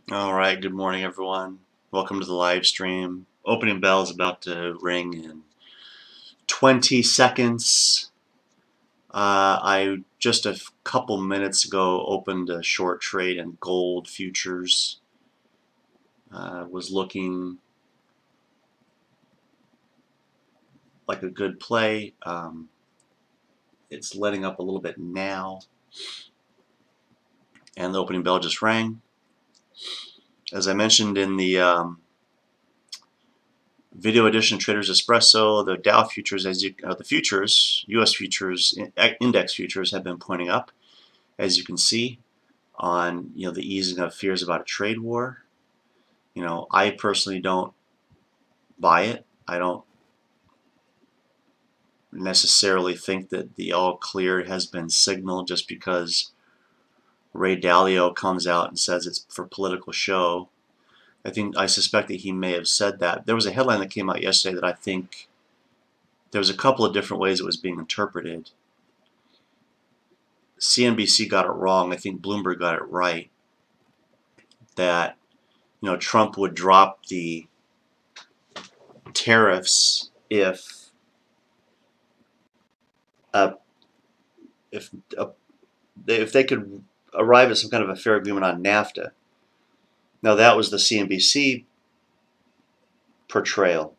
All right, good morning, everyone. Welcome to the live stream. Opening bell is about to ring in 20 seconds. I just a couple minutes ago opened a short trade in gold futures. Was looking like a good play. It's letting up a little bit now, and the opening bell just rang. As I mentioned in the Video Edition Traders Espresso, the Dow futures, the futures, U.S. futures, index futures have been pointing up, as you can see, on the easing of fears about a trade war. I personally don't buy it. I don't necessarily think that the all clear has been signaled just because Ray Dalio comes out and says it's for political show. I suspect that he may have said that. There was a headline that came out yesterday that I think there was a couple of different ways it was being interpreted. CNBC got it wrong. I think Bloomberg got it right. That Trump would drop the tariffs if uh, if uh, if they could arrive at some kind of a fair agreement on NAFTA. Now that was the CNBC portrayal.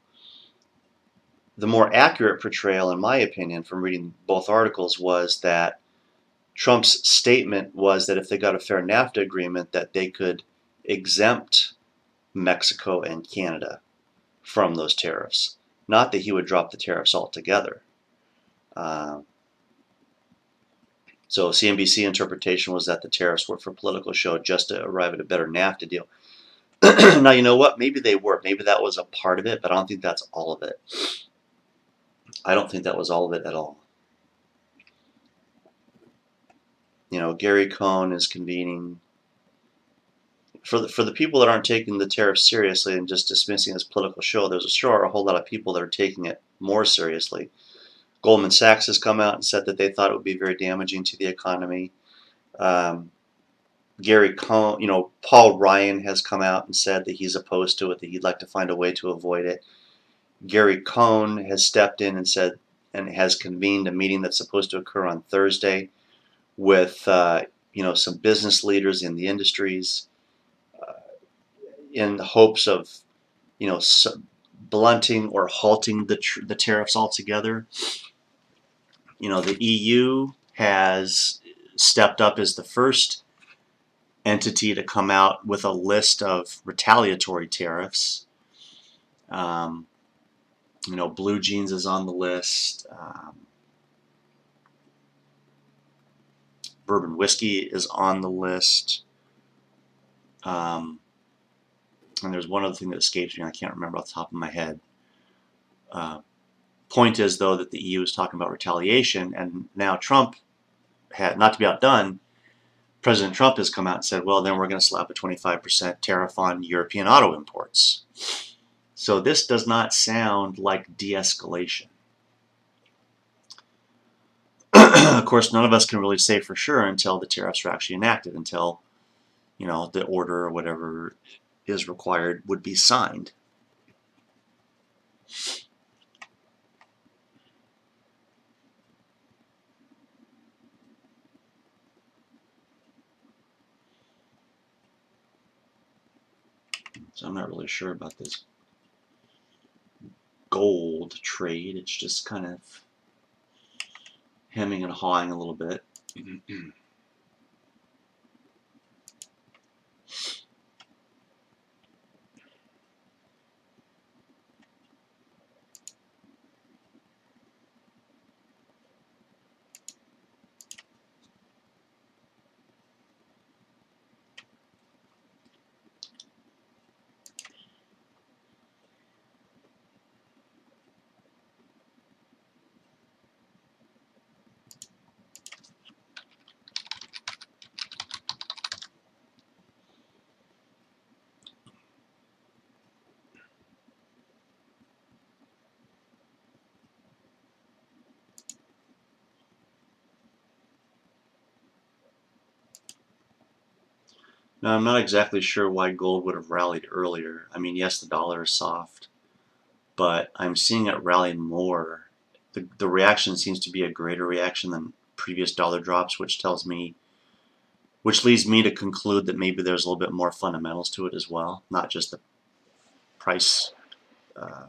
The more accurate portrayal, in my opinion, from reading both articles, was that Trump's statement was that if they got a fair NAFTA agreement, that they could exempt Mexico and Canada from those tariffs. Not that he would drop the tariffs altogether. So CNBC interpretation was that the tariffs were for political show just to arrive at a better NAFTA deal. Now, you know what? Maybe they were. Maybe that was a part of it, but I don't think that's all of it. I don't think that was all of it at all. Gary Cohn is convening. For the people that aren't taking the tariffs seriously and just dismissing it as political show, there's a whole lot of people that are taking it more seriously. Goldman Sachs has come out and said that they thought it would be very damaging to the economy. Gary Cohn, Paul Ryan has come out and said that he's opposed to it, that he'd like to find a way to avoid it. Gary Cohn has stepped in and said and has convened a meeting that's supposed to occur on Thursday with some business leaders in the industries in the hopes of blunting or halting the tariffs altogether. The EU has stepped up as the first entity to come out with a list of retaliatory tariffs. Blue Jeans is on the list. Bourbon whiskey is on the list. And there's one other thing that escapes me. I can't remember off the top of my head. Point is, though, that the EU is talking about retaliation, and now Trump had, not to be outdone, President Trump has come out and said, well, then we're going to slap a 25% tariff on European auto imports. So this does not sound like de-escalation. Of course, none of us can really say for sure until the tariffs are actually enacted, until the order or whatever is required would be signed. So I'm not really sure about this gold trade. It's just kind of hemming and hawing a little bit. Now, I'm not exactly sure why gold would have rallied earlier. I mean, yes, the dollar is soft, but I'm seeing it rally more. The reaction seems to be a greater reaction than previous dollar drops, which leads me to conclude that maybe there's a little bit more fundamentals to it as well, not just the price, uh,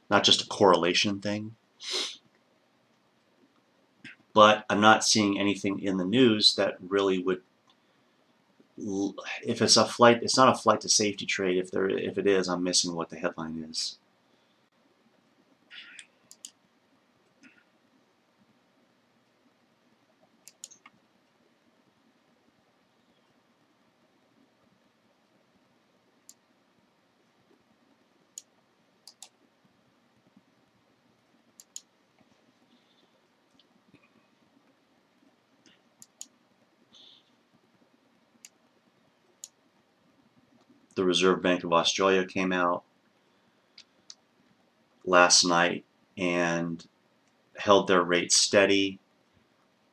not just a correlation thing. But I'm not seeing anything in the news that really would. If it's a flight, it's not a flight to safety trade. If it is, I'm missing what the headline is. The Reserve Bank of Australia came out last night and held their rate steady.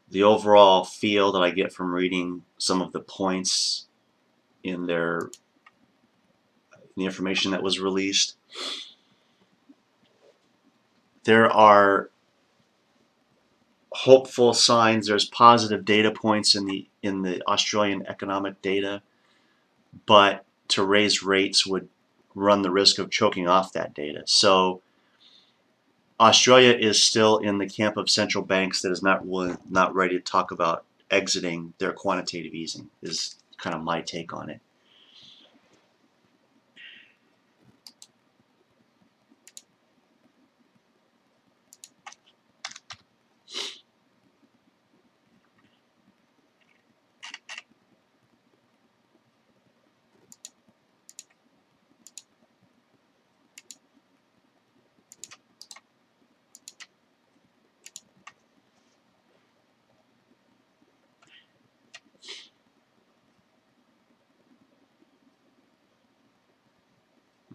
The overall feel that I get from reading some of the points in the information that was released, there are hopeful signs. There's positive data points in the Australian economic data, but to raise rates would run the risk of choking off that data. So Australia is still in the camp of central banks that is not ready to talk about exiting their quantitative easing, is kind of my take on it.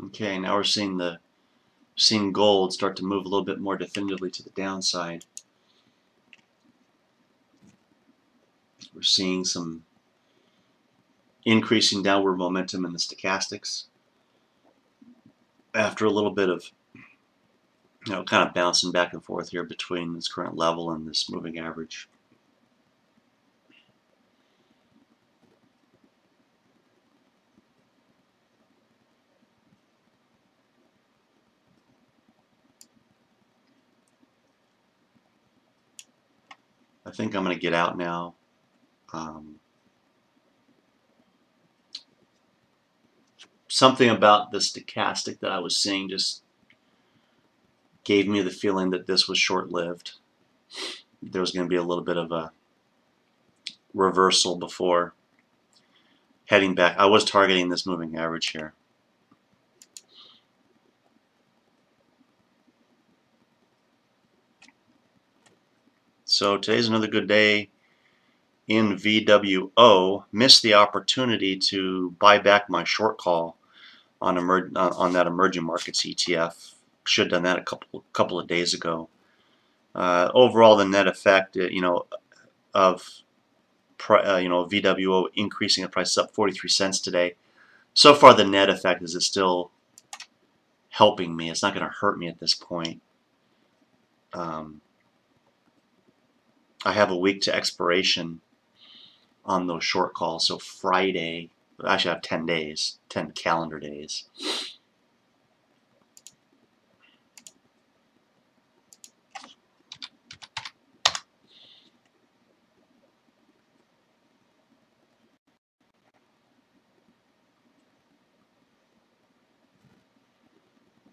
Okay, now we're seeing gold start to move a little bit more definitively to the downside. We're seeing some increasing downward momentum in the stochastics after a little bit of kind of bouncing back and forth here between this current level and this moving average. I think I'm going to get out now. Something about the stochastic that I was seeing just gave me the feeling that this was short-lived. There was going to be a little bit of a reversal before heading back. I was targeting this moving average here. So today's another good day in VWO. Missed the opportunity to buy back my short call on that emerging markets ETF. Should have done that a couple of days ago. Overall, the net effect, of VWO increasing the price up 43 cents today. So far, the net effect is it's still helping me. It's not going to hurt me at this point. I have a week to expiration on those short calls. So Friday, actually I have 10 days, 10 calendar days.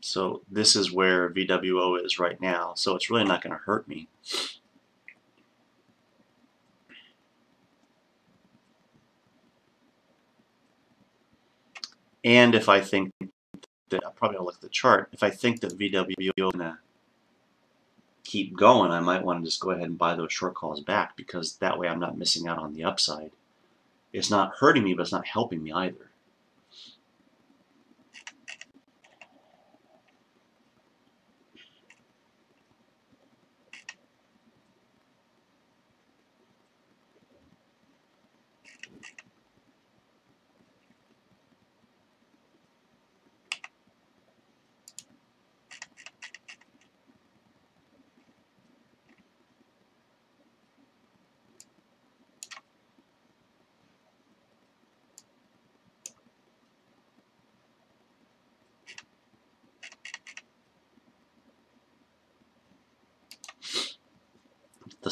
So this is where VWO is right now. So it's really not going to hurt me. And if I think that, I'll probably look at the chart, if I think that VWO is going to keep going, I might want to just go ahead and buy those short calls back, because that way I'm not missing out on the upside. It's not hurting me, but it's not helping me either.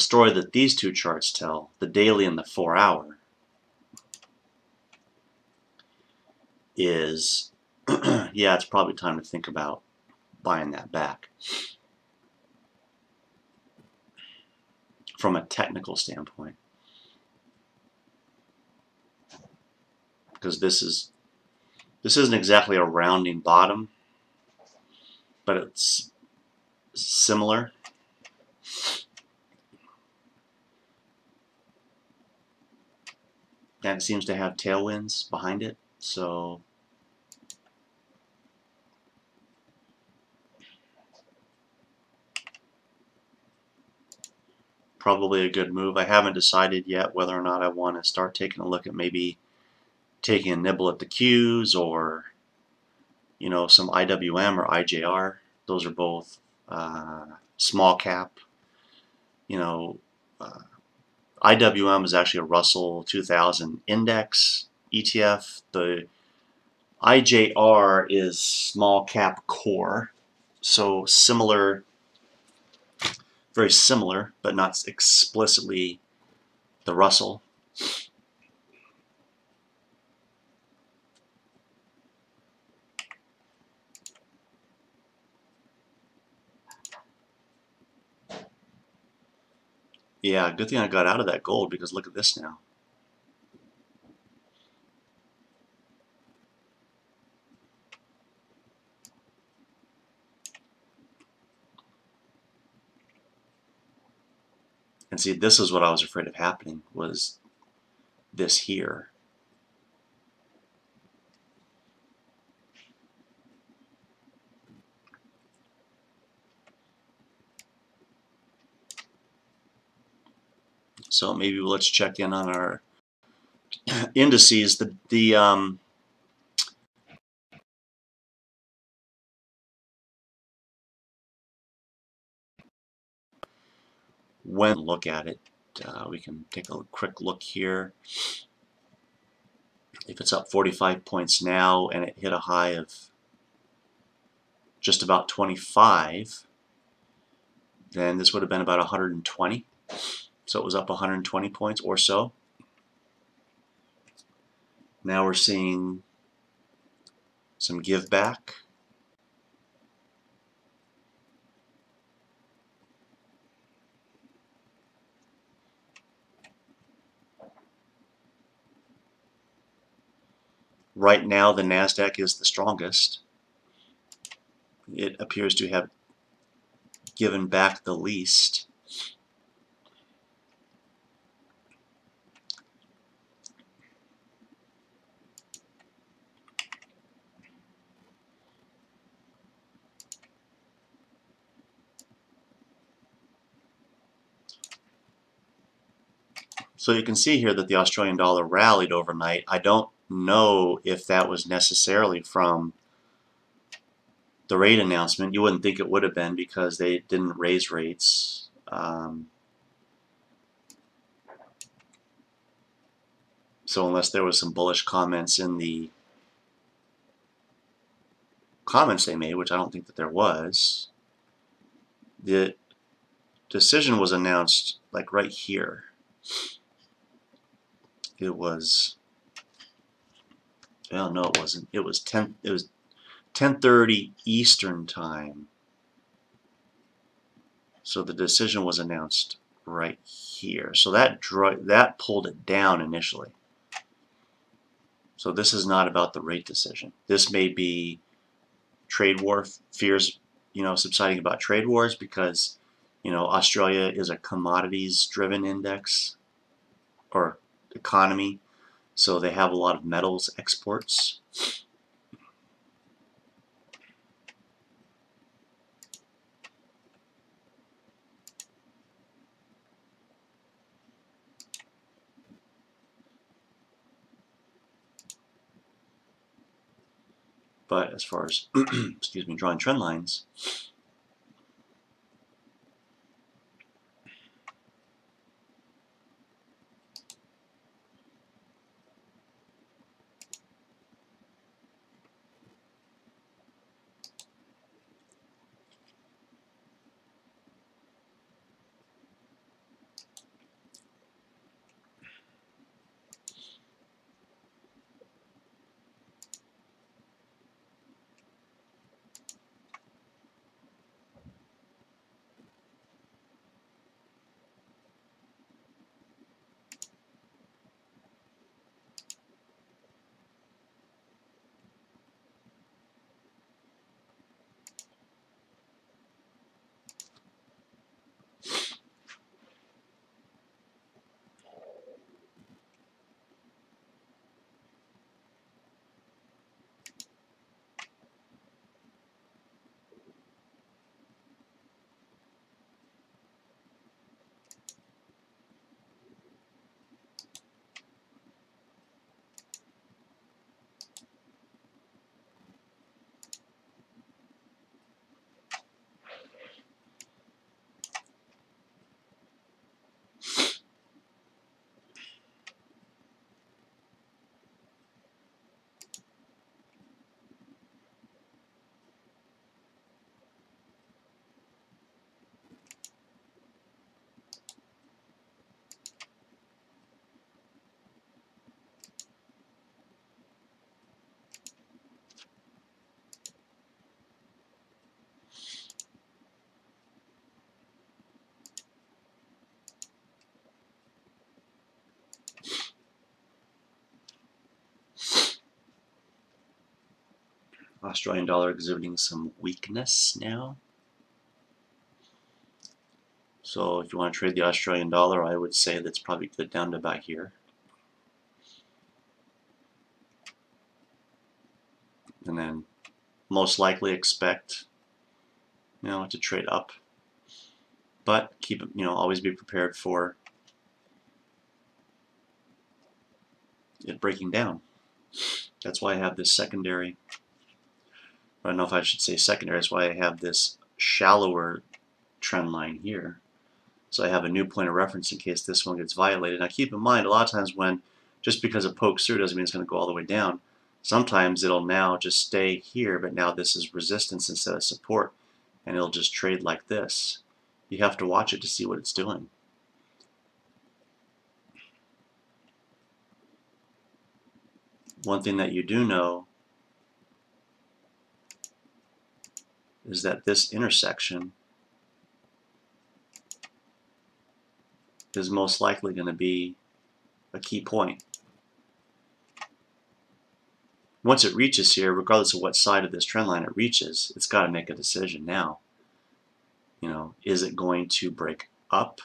story that these two charts tell, the daily and the 4-hour, is, yeah, it's probably time to think about buying that back from a technical standpoint. Because this isn't exactly a rounding bottom, but it's similar. And it seems to have tailwinds behind it, so probably a good move. I haven't decided yet whether or not I want to start taking a look at maybe taking a nibble at the Qs, or some IWM or IJR. Those are both small cap. IWM is actually a Russell 2000 index ETF. The IJR is small cap core, so similar, very similar, but not explicitly the Russell. Yeah, good thing I got out of that gold, because look at this now. And see, this is what I was afraid of happening, was this here. So maybe let's check in on our indices. When look at it, we can take a quick look here. If it's up 45 points now and it hit a high of just about 25, then this would have been about 120. So it was up 120 points or so. Now we're seeing some give back. Right now the NASDAQ is the strongest. It appears to have given back the least. So you can see here that the Australian dollar rallied overnight. I don't know if that was necessarily from the rate announcement. You wouldn't think it would have been, because they didn't raise rates. So unless there was some bullish comments in the comments they made, which I don't think that there was, the decision was announced like right here. It was, well, no, it wasn't. It was 10:30 Eastern time. So the decision was announced right here. So that pulled it down initially. So this is not about the rate decision. This may be trade war fears, subsiding about trade wars, because Australia is a commodities-driven index or economy, so they have a lot of metals exports. But as far as excuse me, drawing trend lines, Australian dollar exhibiting some weakness now. So if you want to trade the Australian dollar, I would say that's probably good down to about here. And then most likely expect, to trade up. But keep, always be prepared for it breaking down. That's why I have this secondary. I don't know if I should say secondary. That's why I have this shallower trend line here. So I have a new point of reference in case this one gets violated. Now keep in mind, a lot of times when, just because it pokes through doesn't mean it's going to go all the way down. Sometimes it'll now just stay here, but now this is resistance instead of support, and it'll just trade like this. You have to watch it to see what it's doing. One thing that you do know is that this intersection is most likely going to be a key point. Once it reaches here, regardless of what side of this trend line it reaches, it's got to make a decision now. Is it going to break up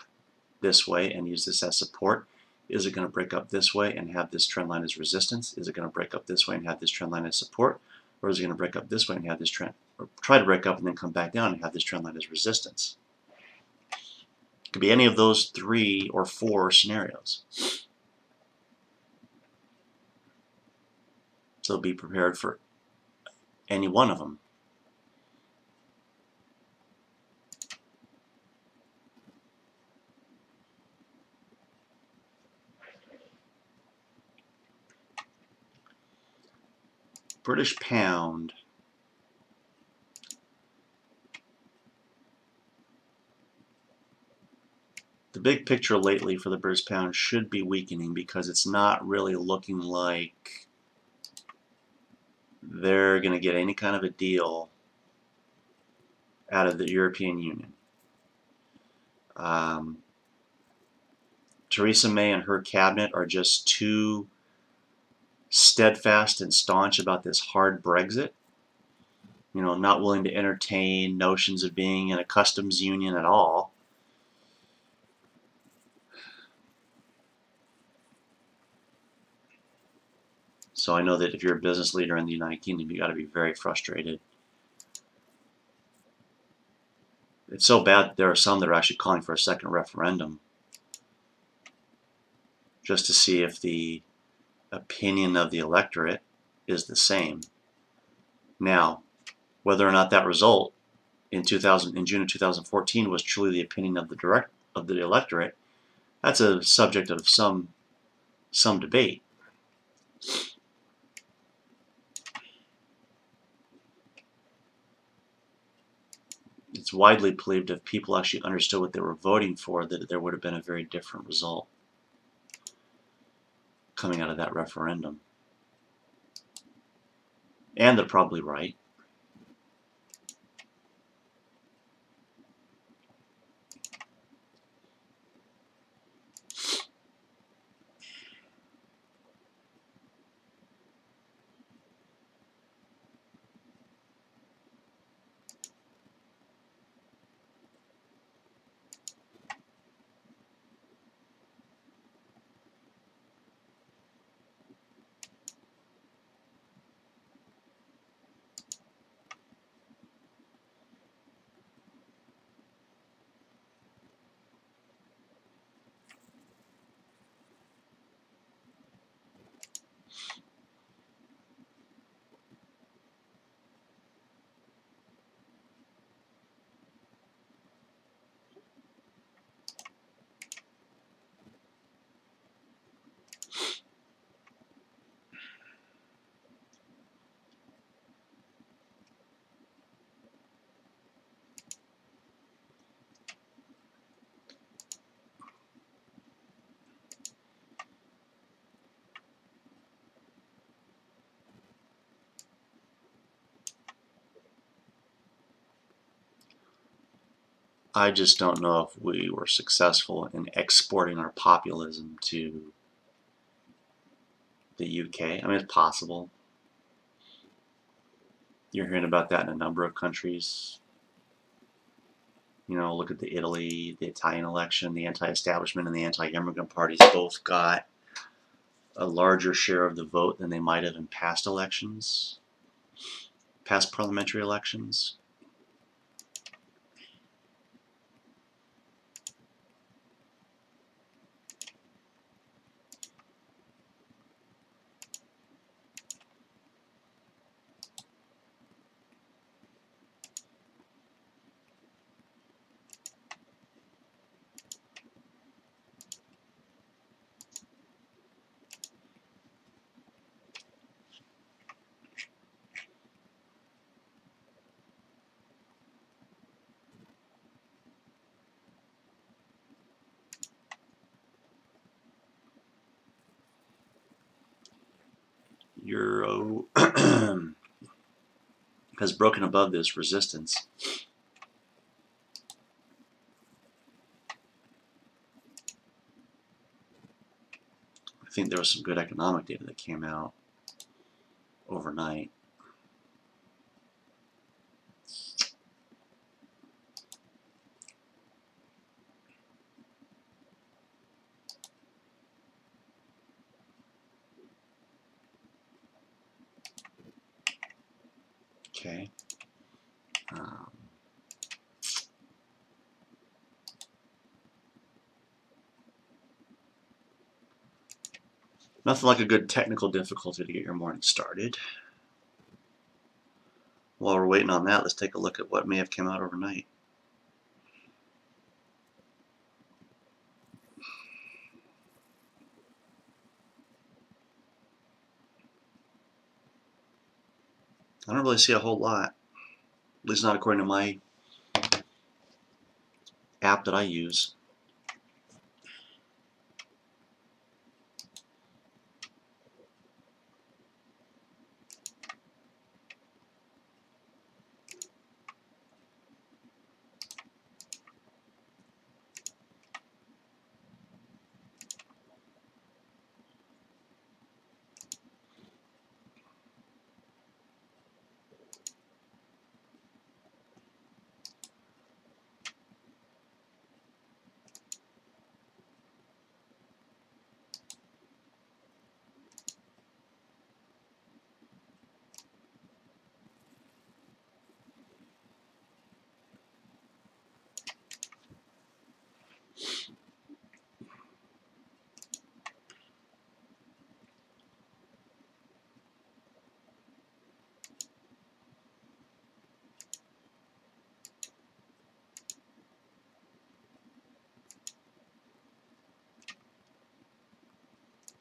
this way and use this as support? Is it going to break up this way and have this trend line as resistance? Is it going to break up this way and have this trend line as support? Or is it going to break up this way and have this trend, or try to break up and then come back down and have this trend line as resistance? It could be any of those 3 or 4 scenarios. So be prepared for any one of them. British pound. The big picture lately for the British pound should be weakening because it's not really looking like they're going to get any kind of a deal out of the European Union. Theresa May and her cabinet are just too steadfast and staunch about this hard Brexit. Not willing to entertain notions of being in a customs union at all. So I know that if you're a business leader in the United Kingdom, you got to be very frustrated. It's so bad that there are some that are actually calling for a second referendum just to see if the opinion of the electorate is the same. Now, whether or not that result in June of 2014 was truly the opinion of the electorate, that's a subject of some debate. It's widely believed if people actually understood what they were voting for, that there would have been a very different result coming out of that referendum. And they're probably right. I just don't know if we were successful in exporting our populism to the UK. I mean, it's possible. You're hearing about that in a number of countries. You know, look at the Italy, the Italian election, the anti-establishment and the anti-immigrant parties both got a larger share of the vote than they might have in past elections, past parliamentary elections. Euro has broken above this resistance. I think there was some good economic data that came out overnight. Okay. Nothing like a good technical difficulty to get your morning started. While we're waiting on that, let's take a look at what may have come out overnight. I don't really see a whole lot, at least not according to my app that I use.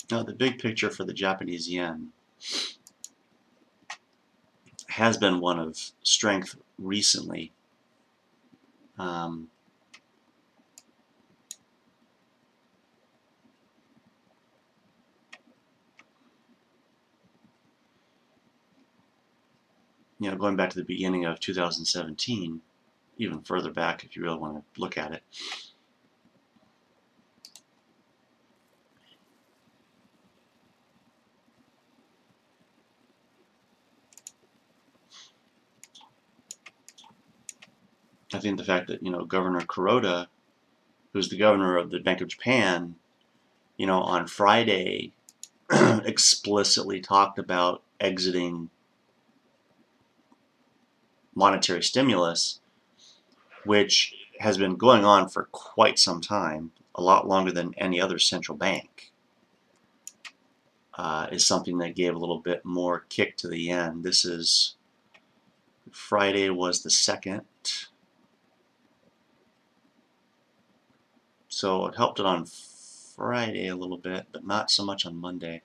Now, the big picture for the Japanese yen has been one of strength recently. You know, going back to the beginning of 2017, even further back if you really want to look at it. I think the fact that, you know, Governor Kuroda, who's the governor of the Bank of Japan, you know, on Friday explicitly talked about exiting monetary stimulus, which has been going on for quite some time, a lot longer than any other central bank, is something that gave a little bit more kick to the yen. This is, Friday was the 2nd. So it helped it on Friday a little bit, but not so much on Monday.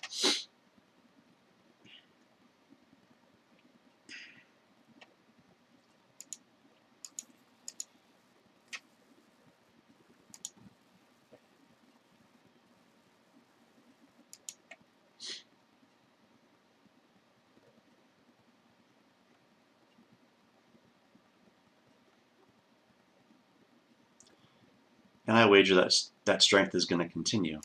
And I wager that strength is going to continue.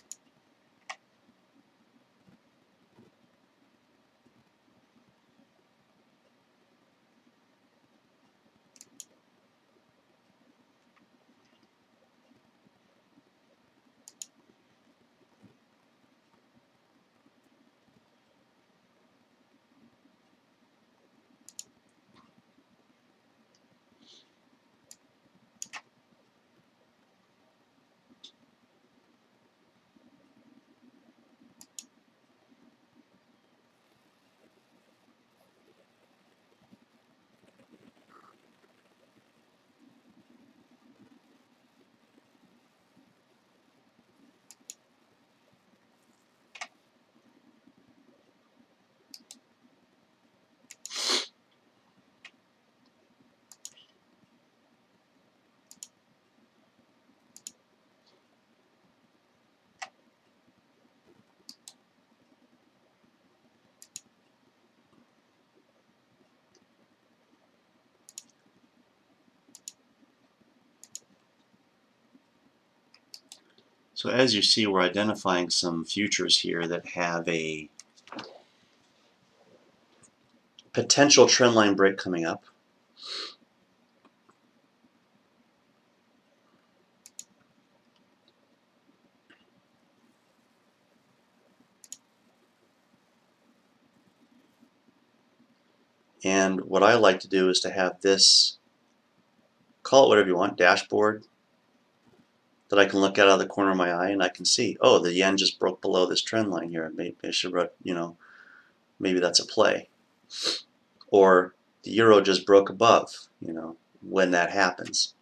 So as you see, we're identifying some futures here that have a potential trendline break coming up. And what I like to do is to have this, call it whatever you want, dashboard, that I can look at out of the corner of my eye and I can see, oh, the yen just broke below this trend line here. Maybe I should, maybe that's a play. Or the euro just broke above, when that happens.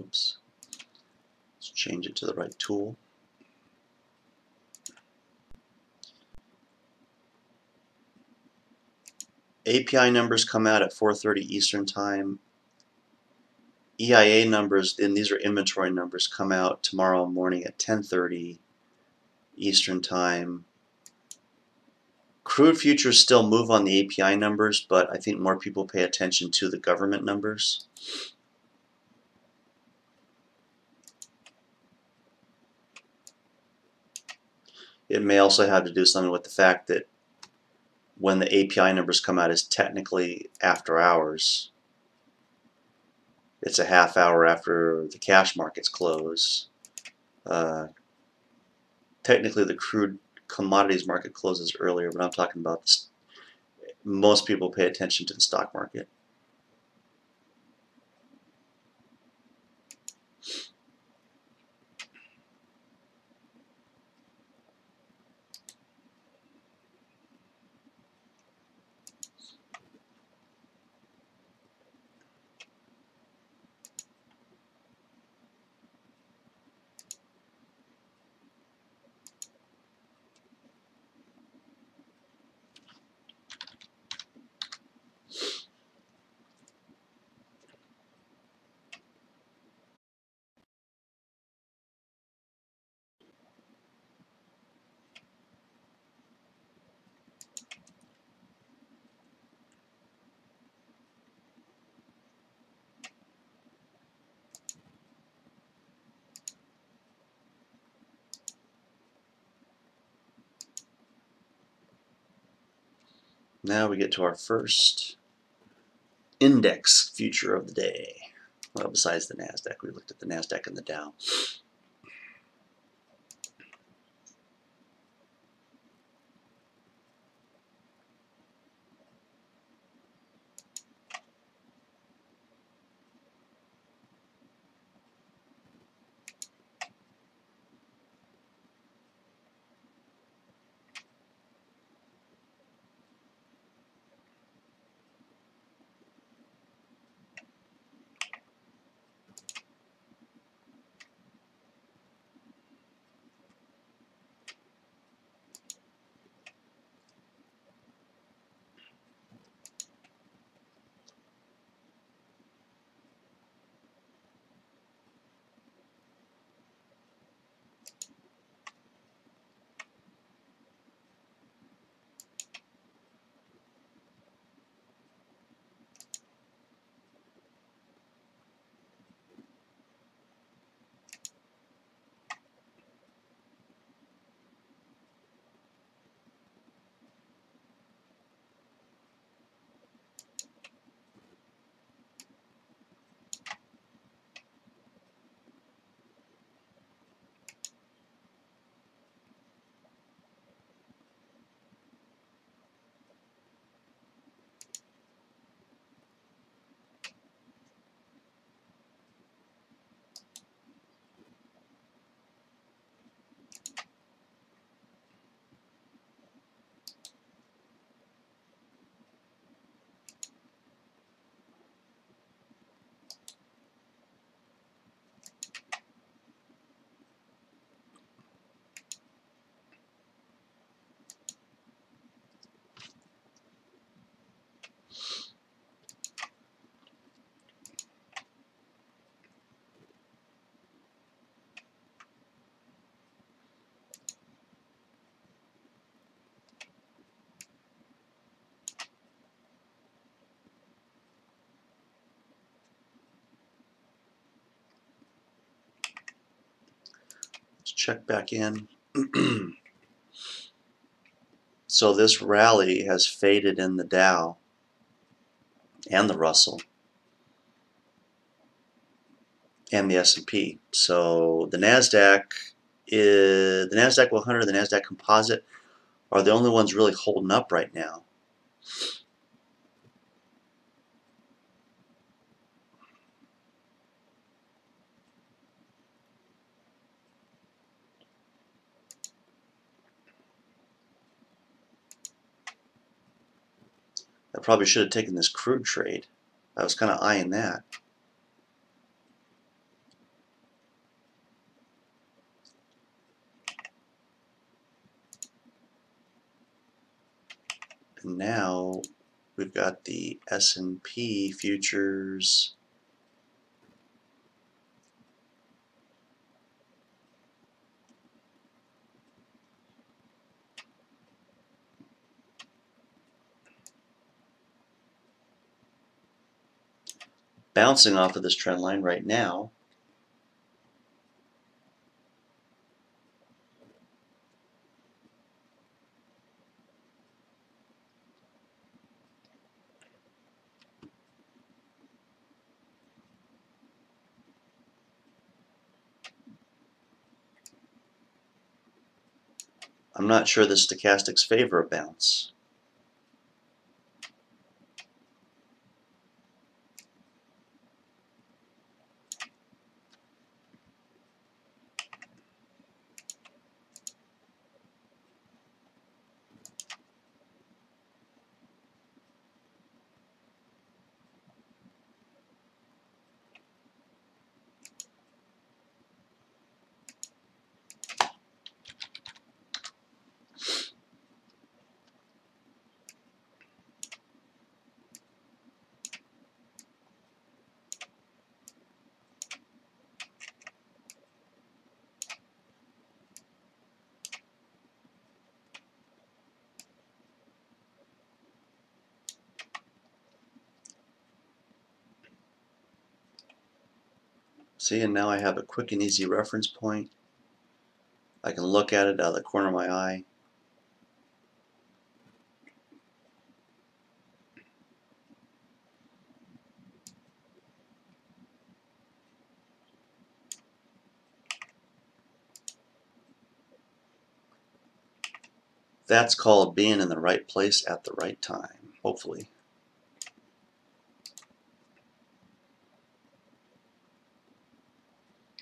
Oops. Let's change it to the right tool. API numbers come out at 4:30 Eastern Time. EIA numbers, and these are inventory numbers, come out tomorrow morning at 10:30 Eastern Time. Crude futures still move on the API numbers, but I think more people pay attention to the government numbers. It may also have to do something with the fact that when the API numbers come out is technically after hours. It's a half hour after the cash markets close. Technically the crude commodities market closes earlier, but I'm talking about this. Most people pay attention to the stock market. Now we get to our first index future of the day. Well, besides the NASDAQ, we looked at the NASDAQ and the Dow. check back in. So this rally has faded in the Dow and the Russell and the S&P. So the NASDAQ 100, the NASDAQ Composite are the only ones really holding up right now. I probably should have taken this crude trade. I was kind of eyeing that. And now we've got the S&P futures bouncing off of this trend line right now. I'm not sure the stochastics favor a bounce. See, and now I have a quick and easy reference point. I can look at it out of the corner of my eye. That's called being in the right place at the right time, hopefully.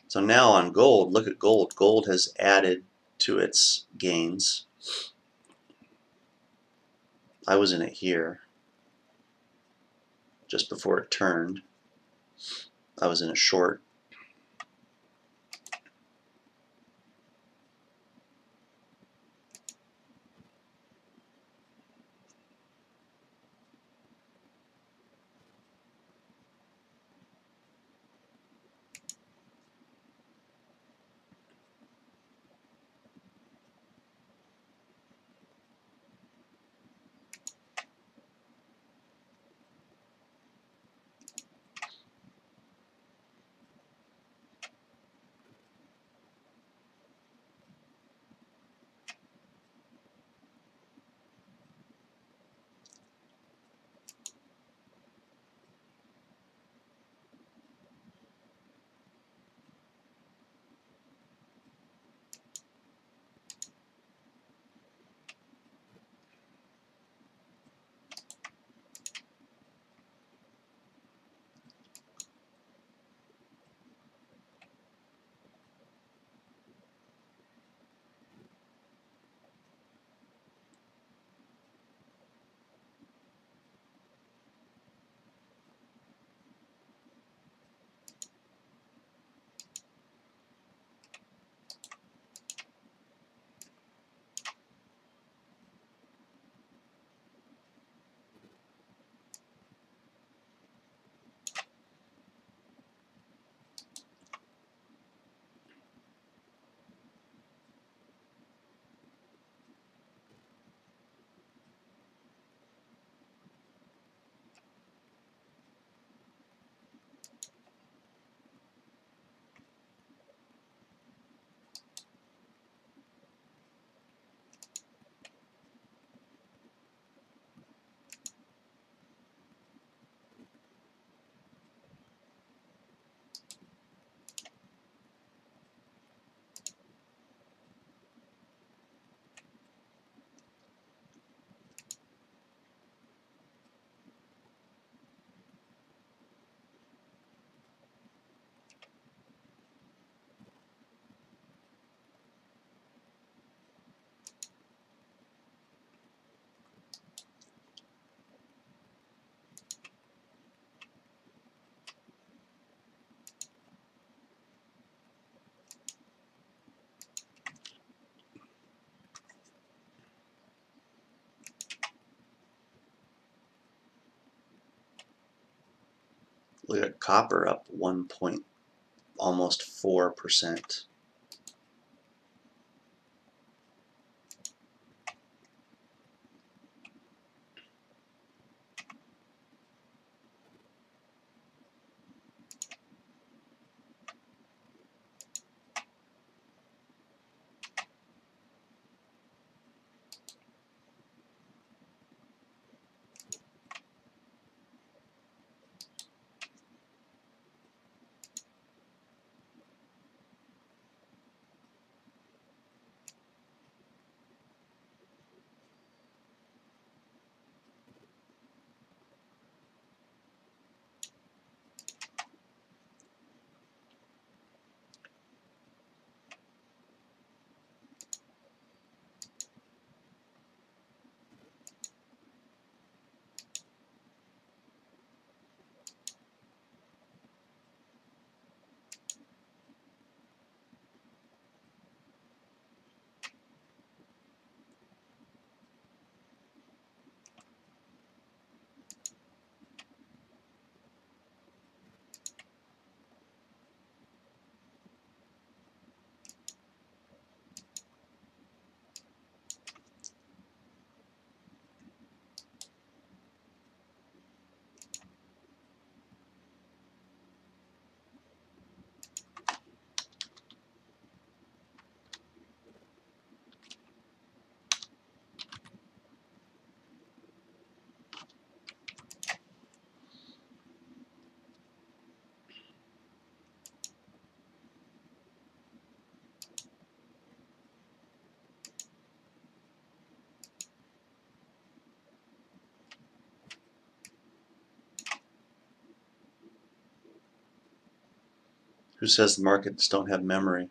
So now on gold, look at gold. Gold has added to its gains. I was in it here just before it turned. I was in a short. Look at copper up 1 point, almost 4%. Who says the markets don't have memory?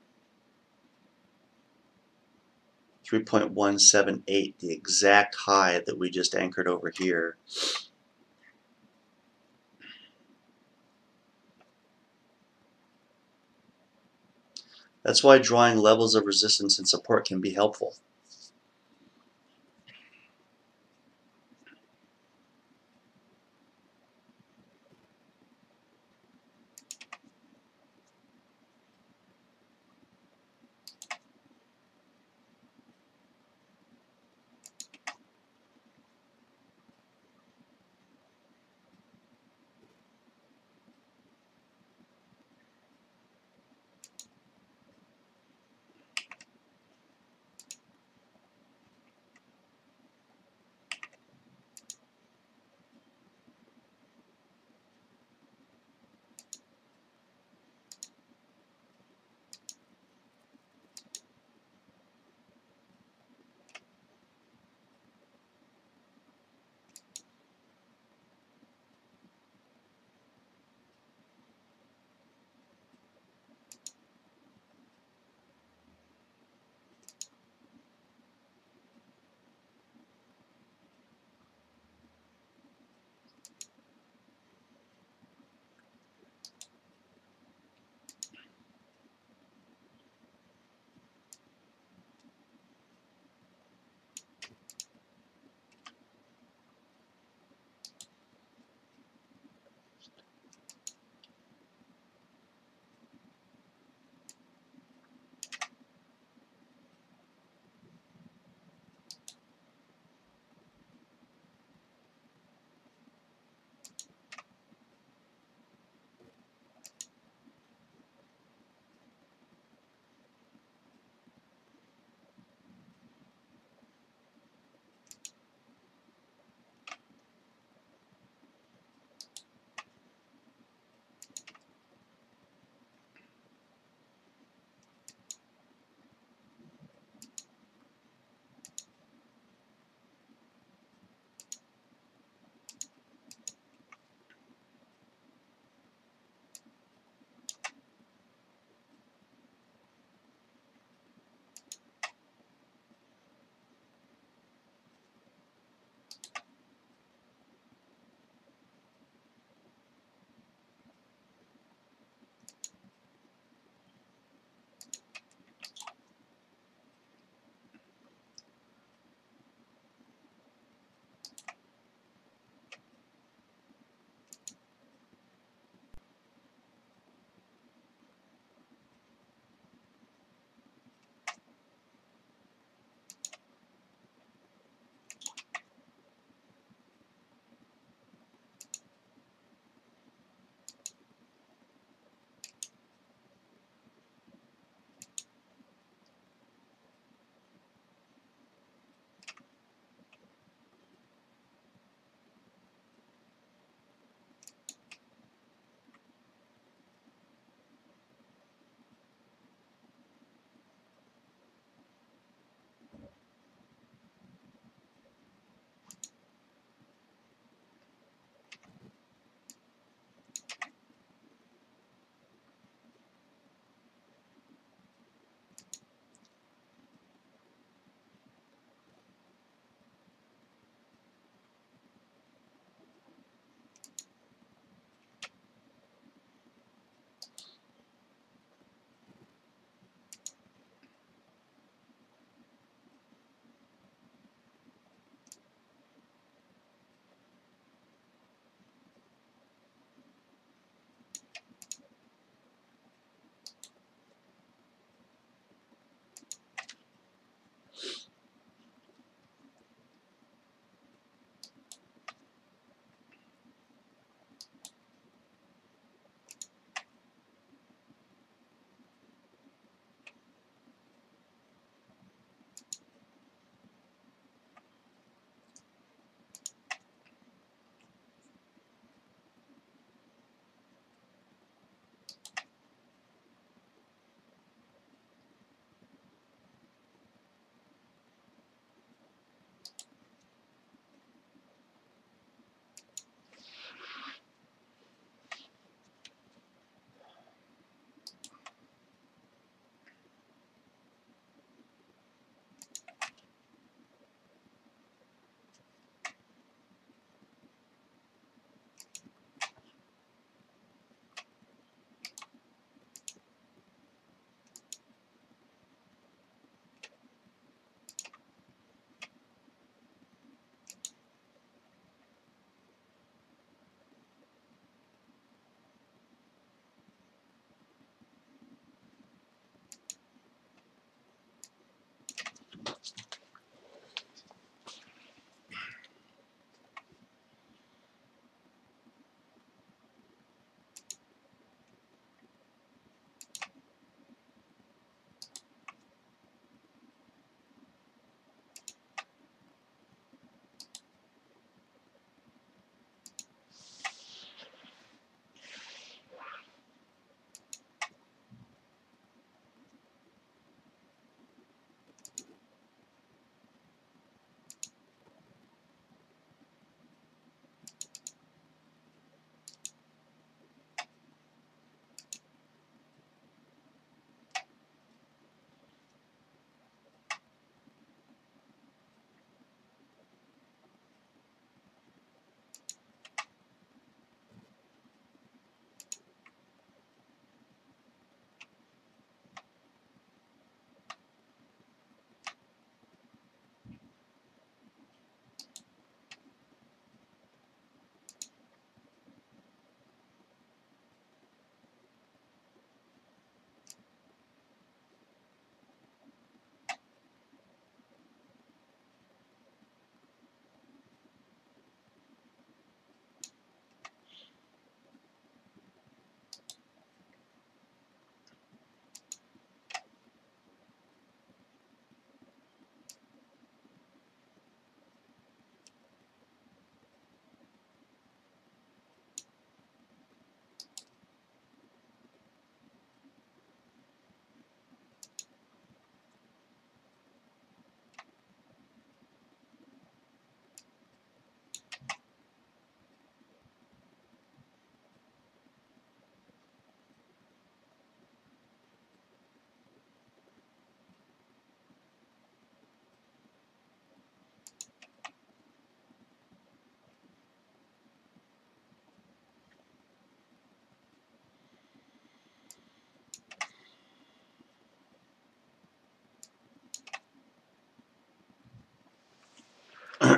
3.178, the exact high that we just anchored over here. That's why drawing levels of resistance and support can be helpful.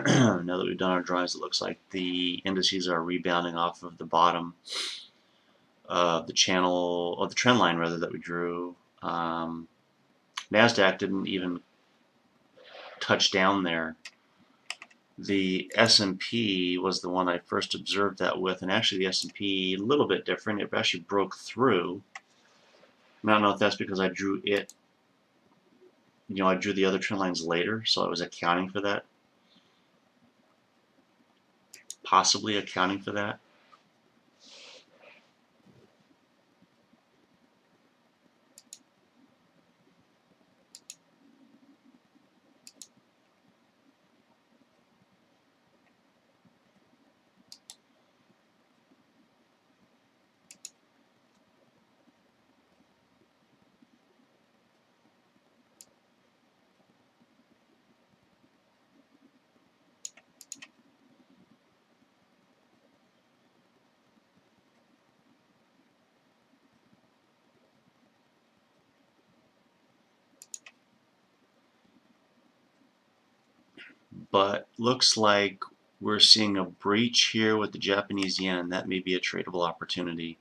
Now that we've done our drawings, it looks like the indices are rebounding off of the bottom of the channel, or the trend line rather, that we drew. NASDAQ didn't even touch down there. The S&P was the one I first observed that with, and actually the S&P a little bit different. It actually broke through. I don't know if that's because I drew it, I drew the other trend lines later, so I was accounting for that. Possibly accounting for that. But looks like we're seeing a breach here with the Japanese yen. That may be a tradable opportunity.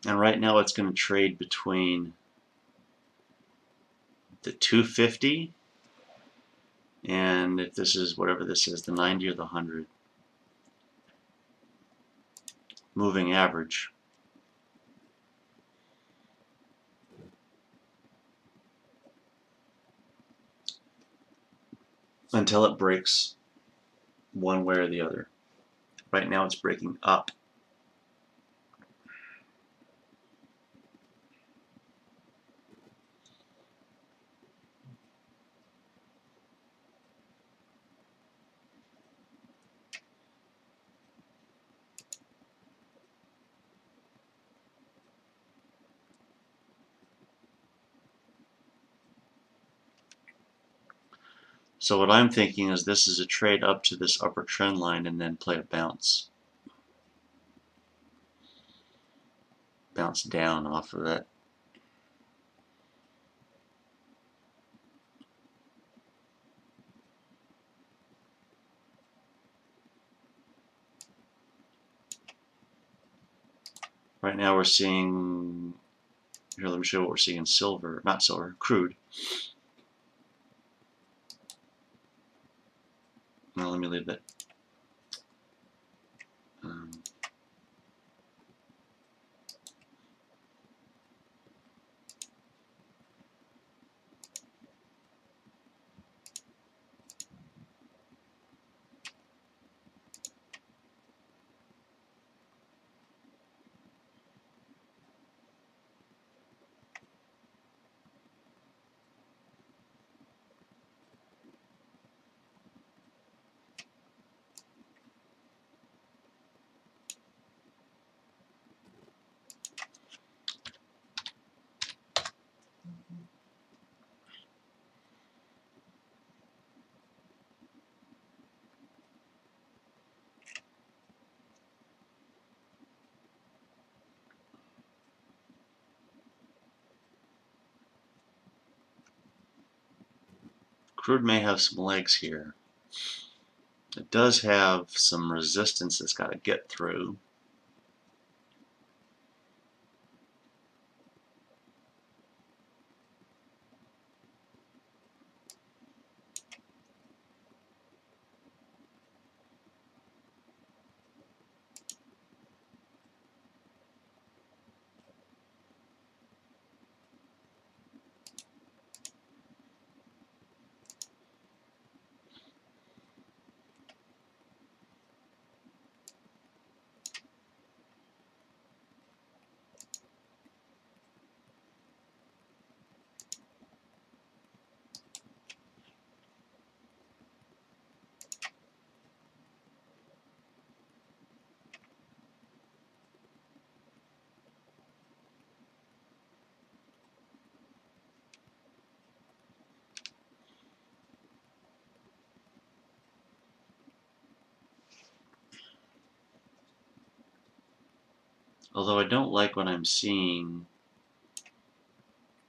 And right now it's going to trade between the 250 and, if this is whatever this is, the 90 or the 100 moving average. Until it breaks one way or the other. Right now it's breaking up. So what I'm thinking is this is a trade up to this upper trend line and then play a bounce. Bounce down off of that. Right now we're seeing, here let me show you what we're seeing in silver, not silver, crude. Now let me leave that. Crude may have some legs here. It does have some resistance it's got to get through. Although I don't like what I'm seeing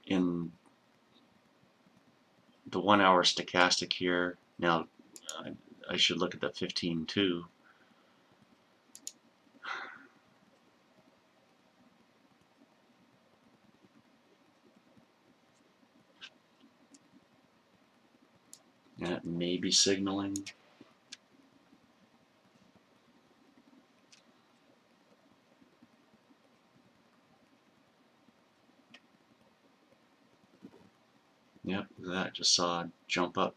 in the 1 hour stochastic here. Now, I should look at the 15 too. And it may be signaling. Yep, that just saw it jump up.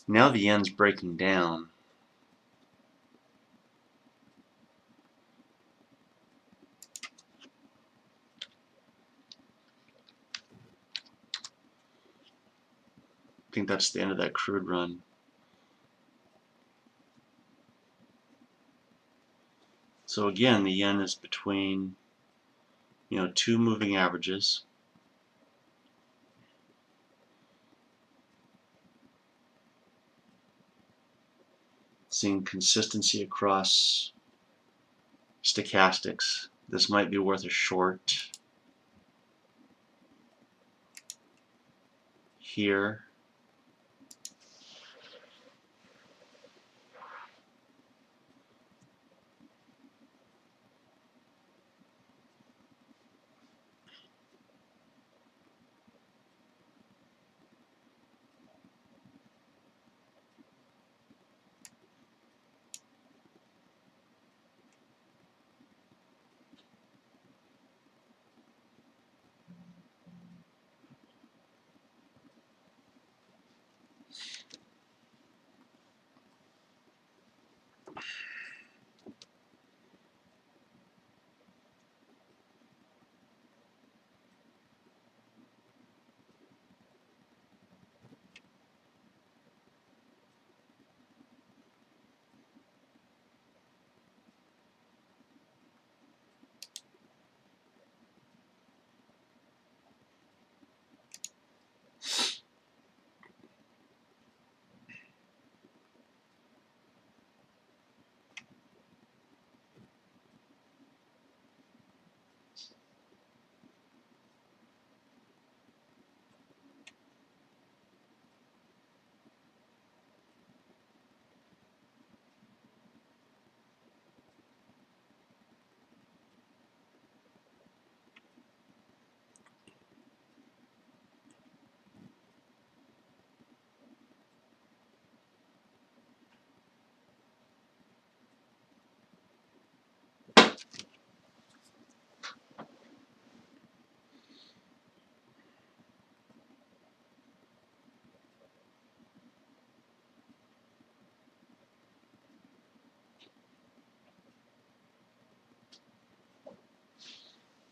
Now the yen's breaking down. I think that's the end of that crude run. So again, the yen is between, two moving averages. Seeing consistency across stochastics. This might be worth a short here.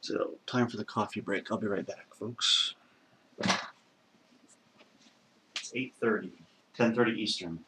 So, time for the coffee break. I'll be right back, folks. It's 8:30, 10:30 Eastern.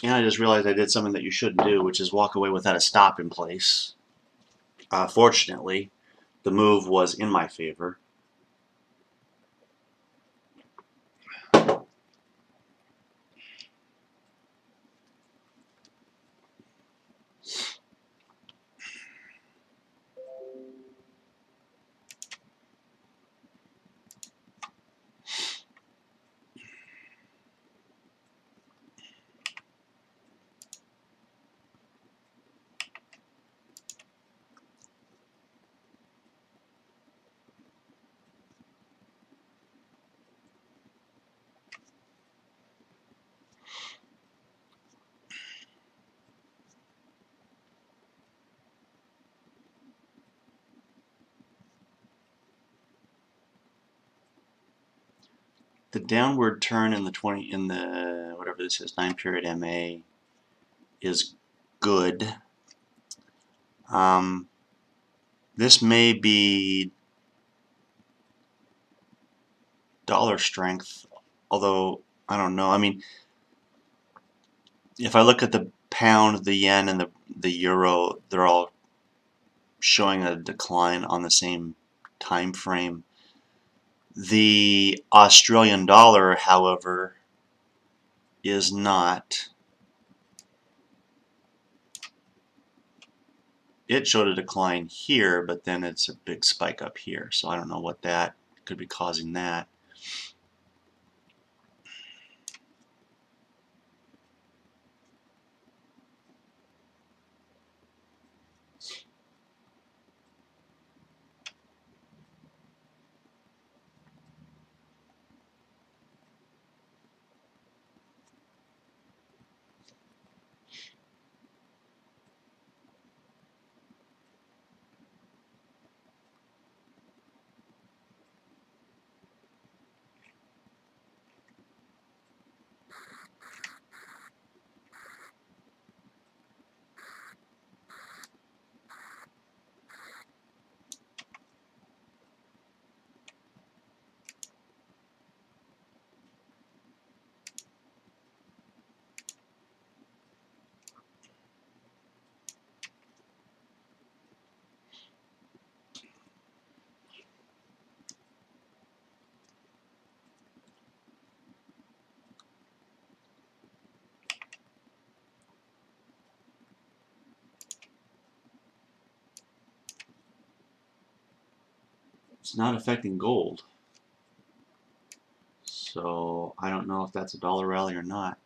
And I just realized I did something that you shouldn't do, which is walk away without a stop in place. Fortunately, the move was in my favor. The downward turn in the whatever this is 9-period MA is good. This may be dollar strength, although I don't know. I mean, if I look at the pound, the yen, and the euro, they're all showing a decline on the same time frame. The Australian dollar, however, is not. It showed a decline here, but then it's a big spike up here. So I don't know what that could be causing that. It's not affecting gold. So I don't know if that's a dollar rally or not.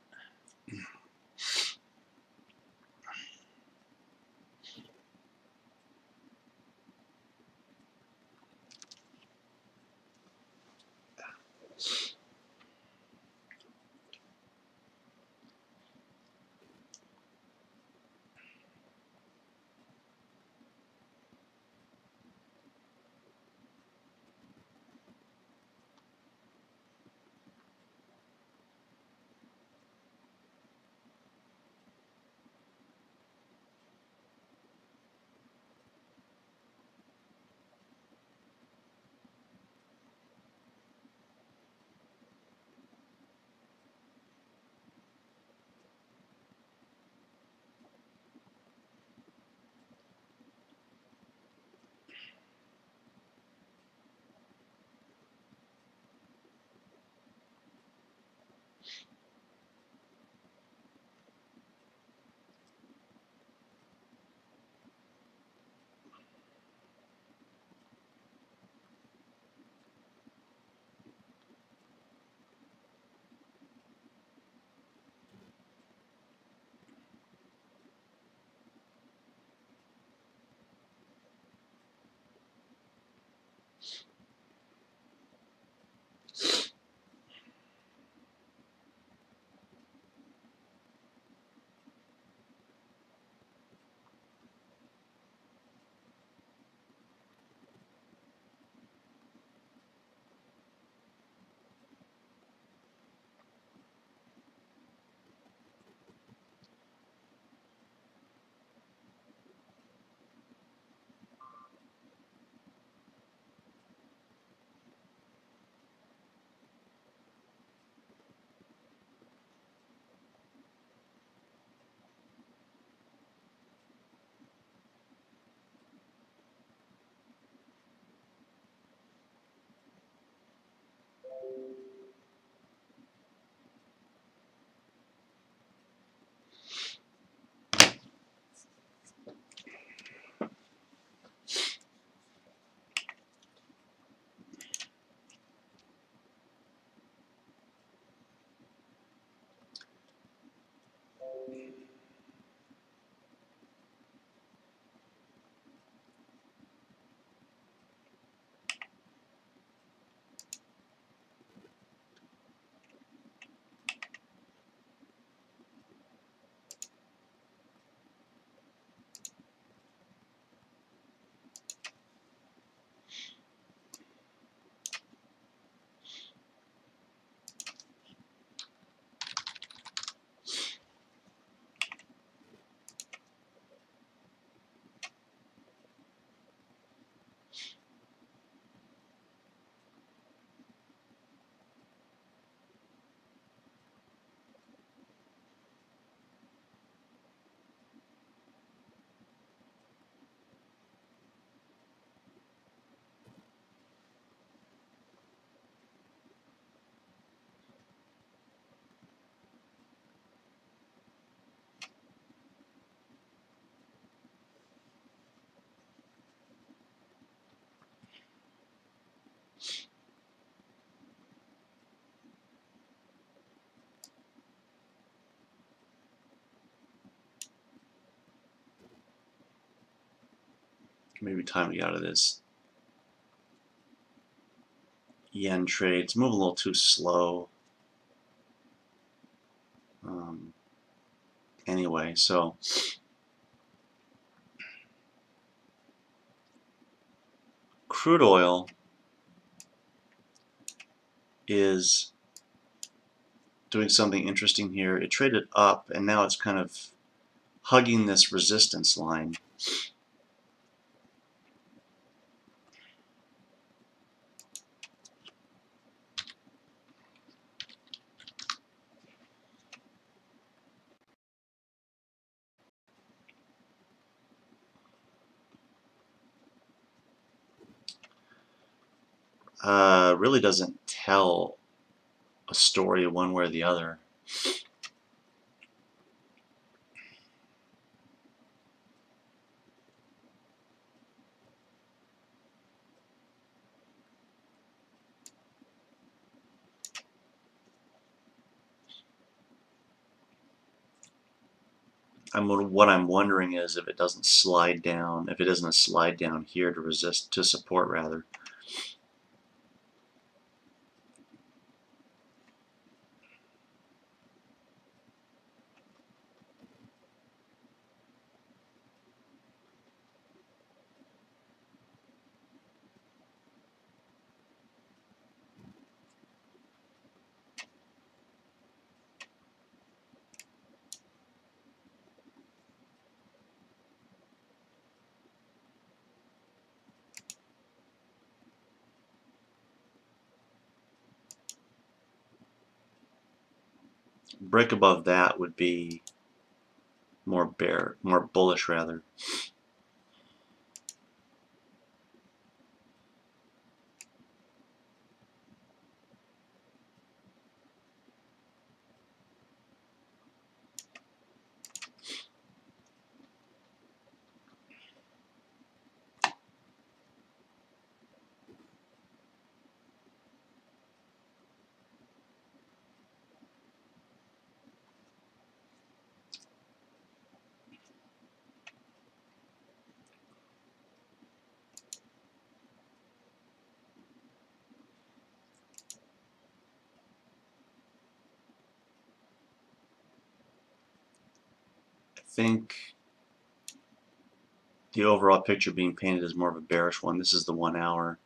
Maybe time to get out of this yen trade. It's moving a little too slow. Anyway, so crude oil is doing something interesting here. It traded up, and now it's kind of hugging this resistance line. Really doesn't tell a story one way or the other. What I'm wondering is if it doesn't slide down, if it isn't a slide down here to resist, to support rather. Break above that would be more bullish rather. I think the overall picture being painted is more of a bearish one. This is the 1 hour.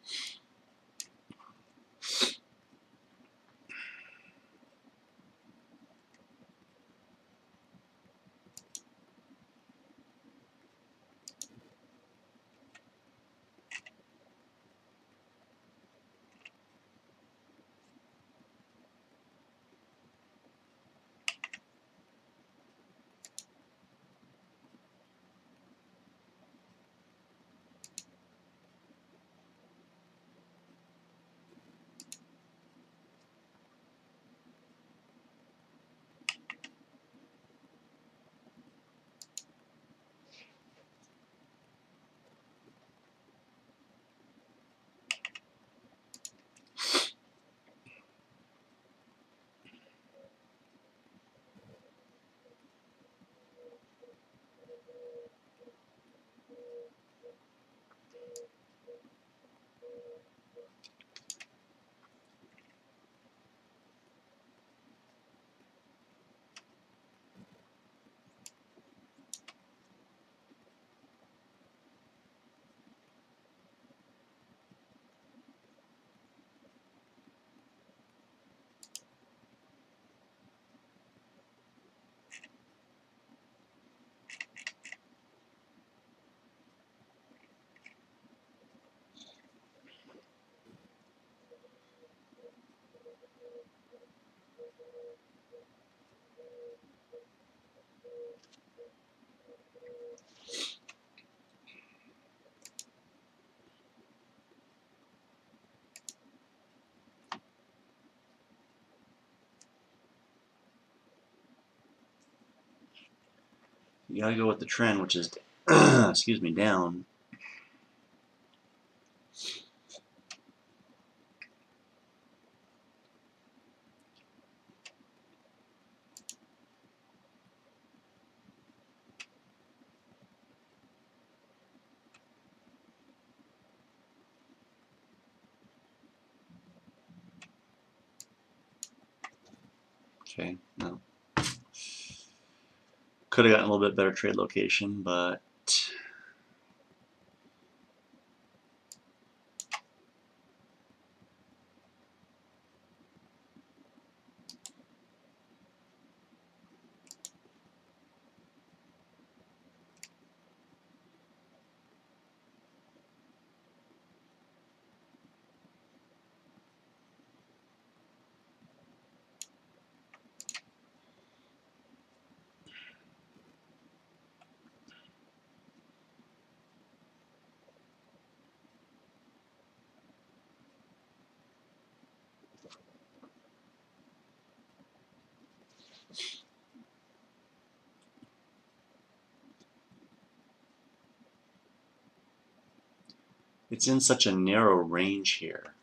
You gotta go with the trend, which is, excuse me, down. Okay, no. Could have gotten a little bit better trade location, but it's in such a narrow range here.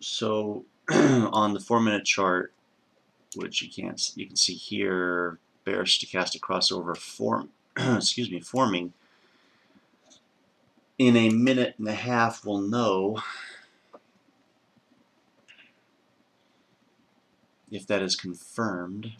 So on the 4-minute chart, which you can see here, bearish stochastic crossover forming in a minute and a half. We'll know if that is confirmed.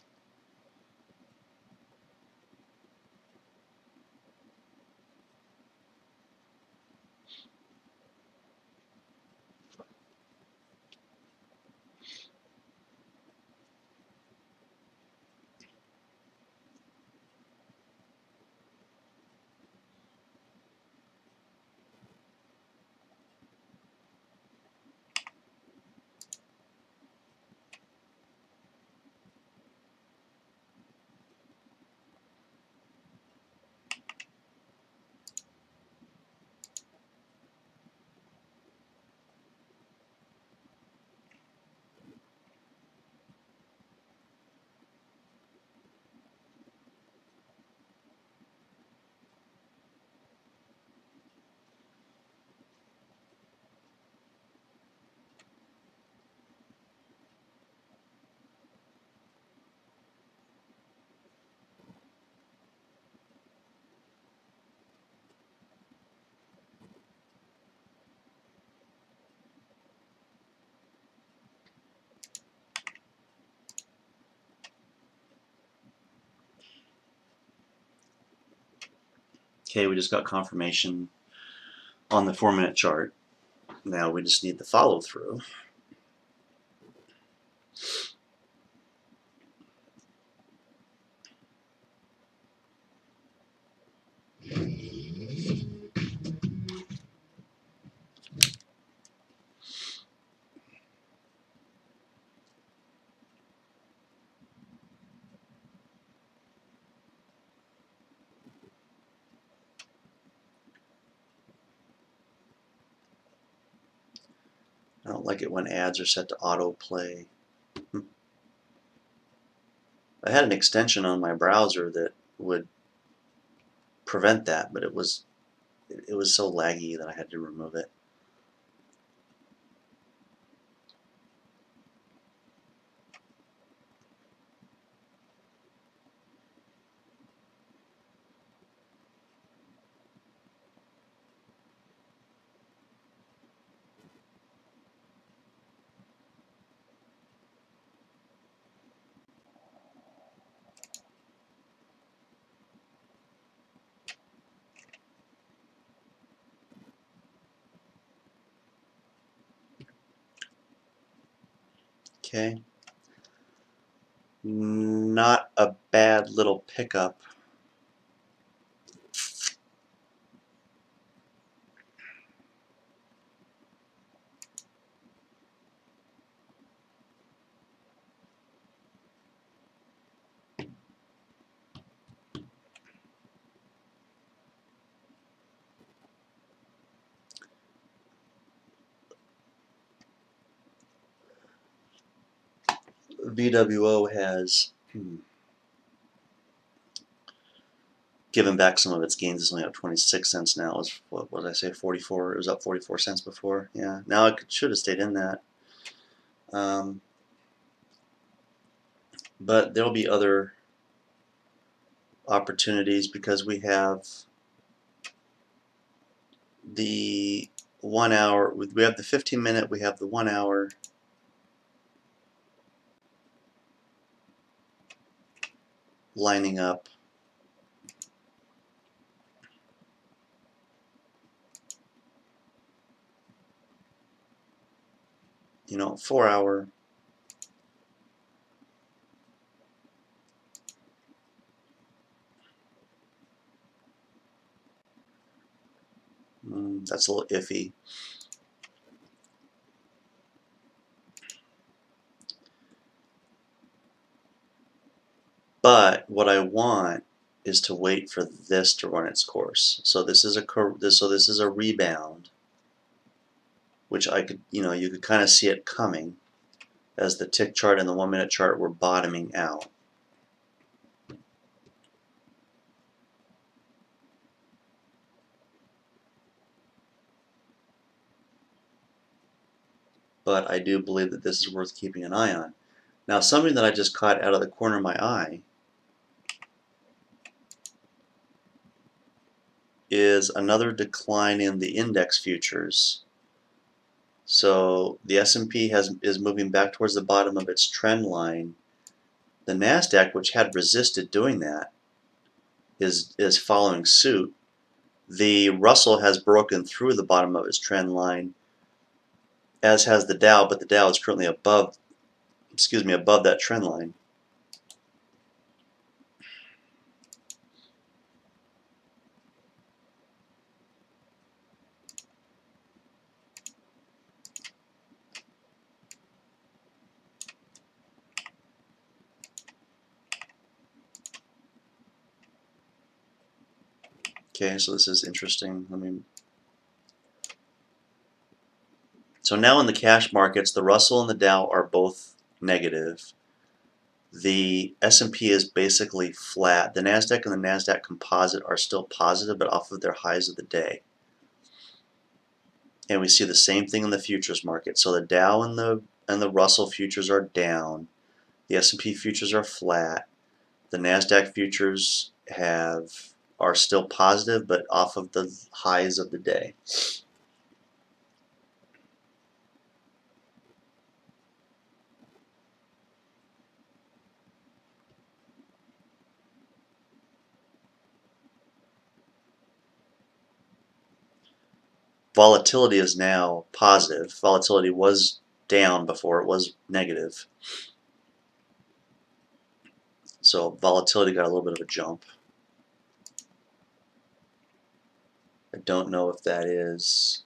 Okay, we just got confirmation on the 4-minute chart. Now we just need the follow through. don't like it when ads are set to autoplay. I had an extension on my browser that would prevent that, but it was so laggy that I had to remove it. Okay. Not a bad little pickup. VWO has given back some of its gains. It's only up 26 cents now. It was, what did I say, 44? It was up 44 cents before. Yeah, now it should have stayed in that. But there'll be other opportunities because we have the 1 hour, we have the 15-minute, we have the 1 hour. Lining up. You know, 4 hour. That's a little iffy. But what I want is to wait for this to run its course. So this is a rebound, which I could, you could kind of see it coming as the tick chart and the 1-minute chart were bottoming out. But I do believe that this is worth keeping an eye on. Now, something that I just caught out of the corner of my eye is another decline in the index futures. So the S&P is moving back towards the bottom of its trend line. The NASDAQ, which had resisted doing that, is following suit. The Russell has broken through the bottom of its trend line, as has the Dow, but the Dow is currently above that trend line. Okay, so this is interesting. So now in the cash markets, the Russell and the Dow are both negative. The S&P is basically flat. The NASDAQ and the NASDAQ composite are still positive, but off of their highs of the day. And we see the same thing in the futures market. So the Dow and the Russell futures are down. The S&P futures are flat. The NASDAQ futures are still positive, but off of the highs of the day. Volatility is now positive. Volatility was down before, it was negative. So volatility got a little bit of a jump. I don't know if that is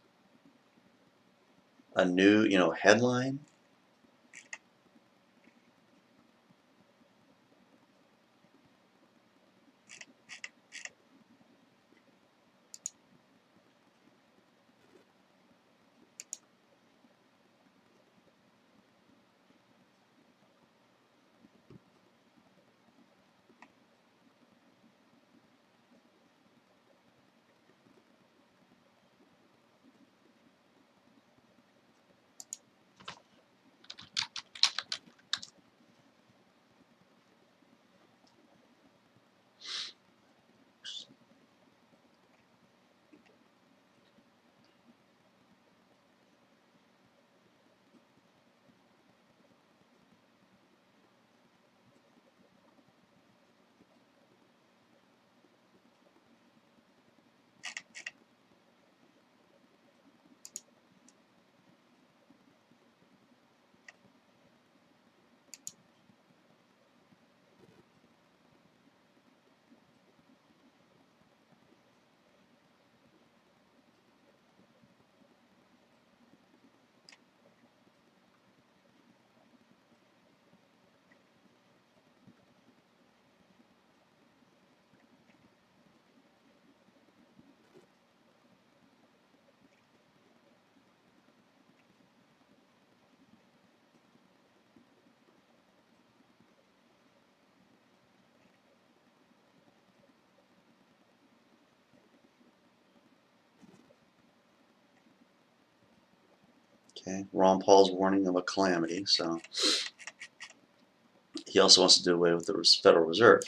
a new, headline. Okay, Ron Paul's warning of a calamity, so he also wants to do away with the Federal Reserve.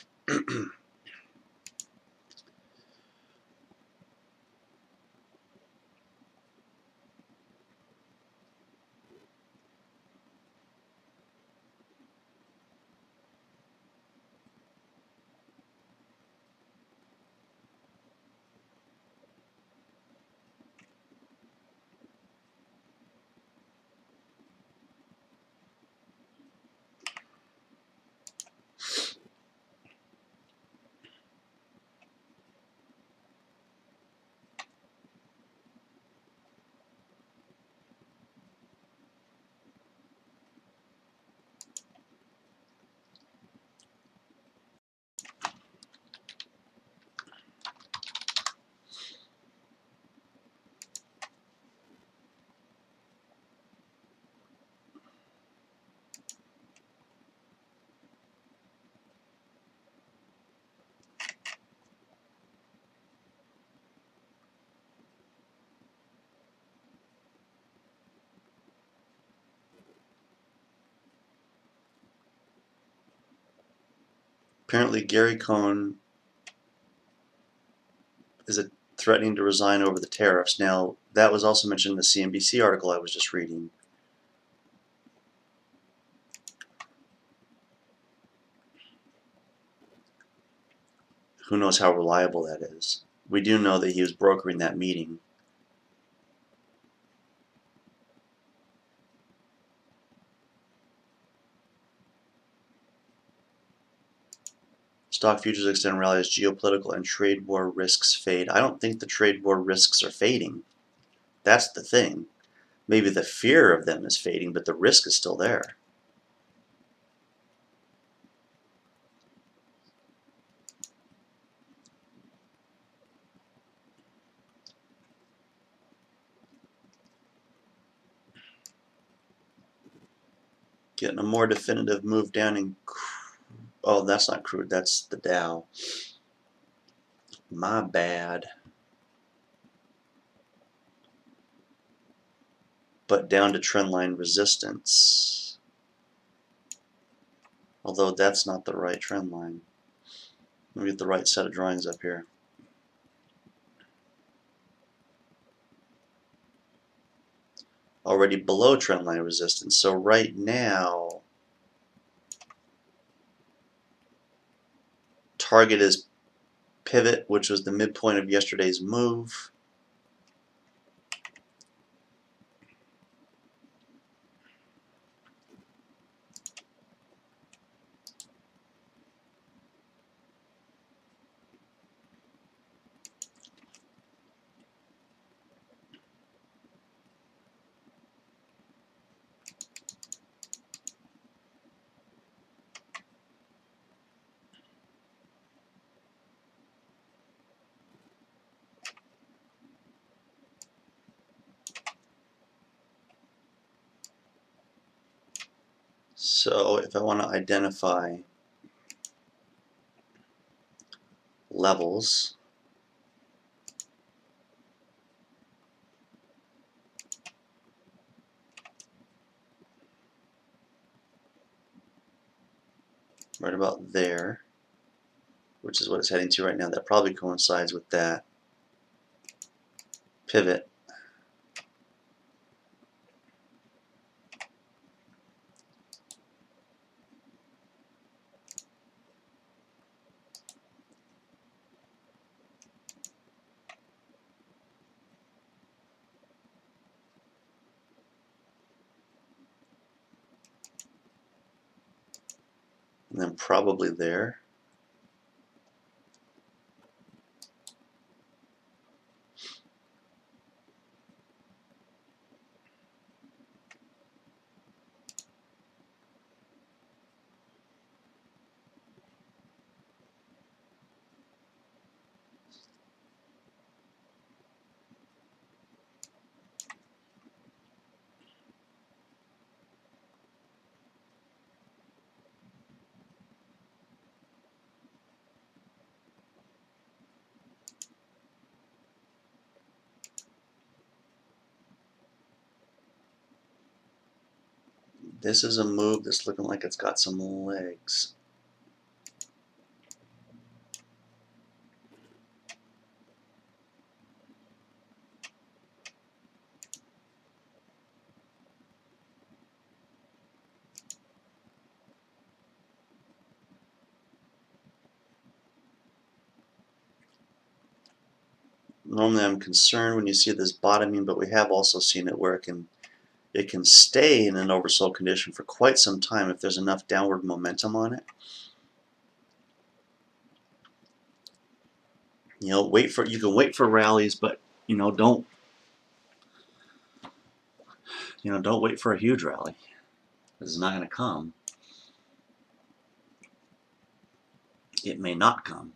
Apparently, Gary Cohn is threatening to resign over the tariffs. Now, that was also mentioned in the CNBC article I was just reading. Who knows how reliable that is? We do know that he was brokering that meeting. Stock futures extend rally as geopolitical and trade war risks fade. I don't think the trade war risks are fading. That's the thing. Maybe the fear of them is fading, but the risk is still there. Getting a more definitive move down in... Oh, that's not crude. That's the Dow. My bad. But down to trendline resistance. Although that's not the right trend line. Let me get the right set of drawings up here. Already below trendline resistance. So right now, target is pivot, which was the midpoint of yesterday's move. So if I want to identify levels, right about there, which is what it's heading to right now, that probably coincides with that pivot. And then probably there. This is a move that's looking like it's got some legs. Normally I'm concerned when you see this bottoming, but we have also seen it where it can stay in an oversold condition for quite some time if there's enough downward momentum on it. You know, you can wait for rallies, but don't wait for a huge rally. It's not going to come. It may not come.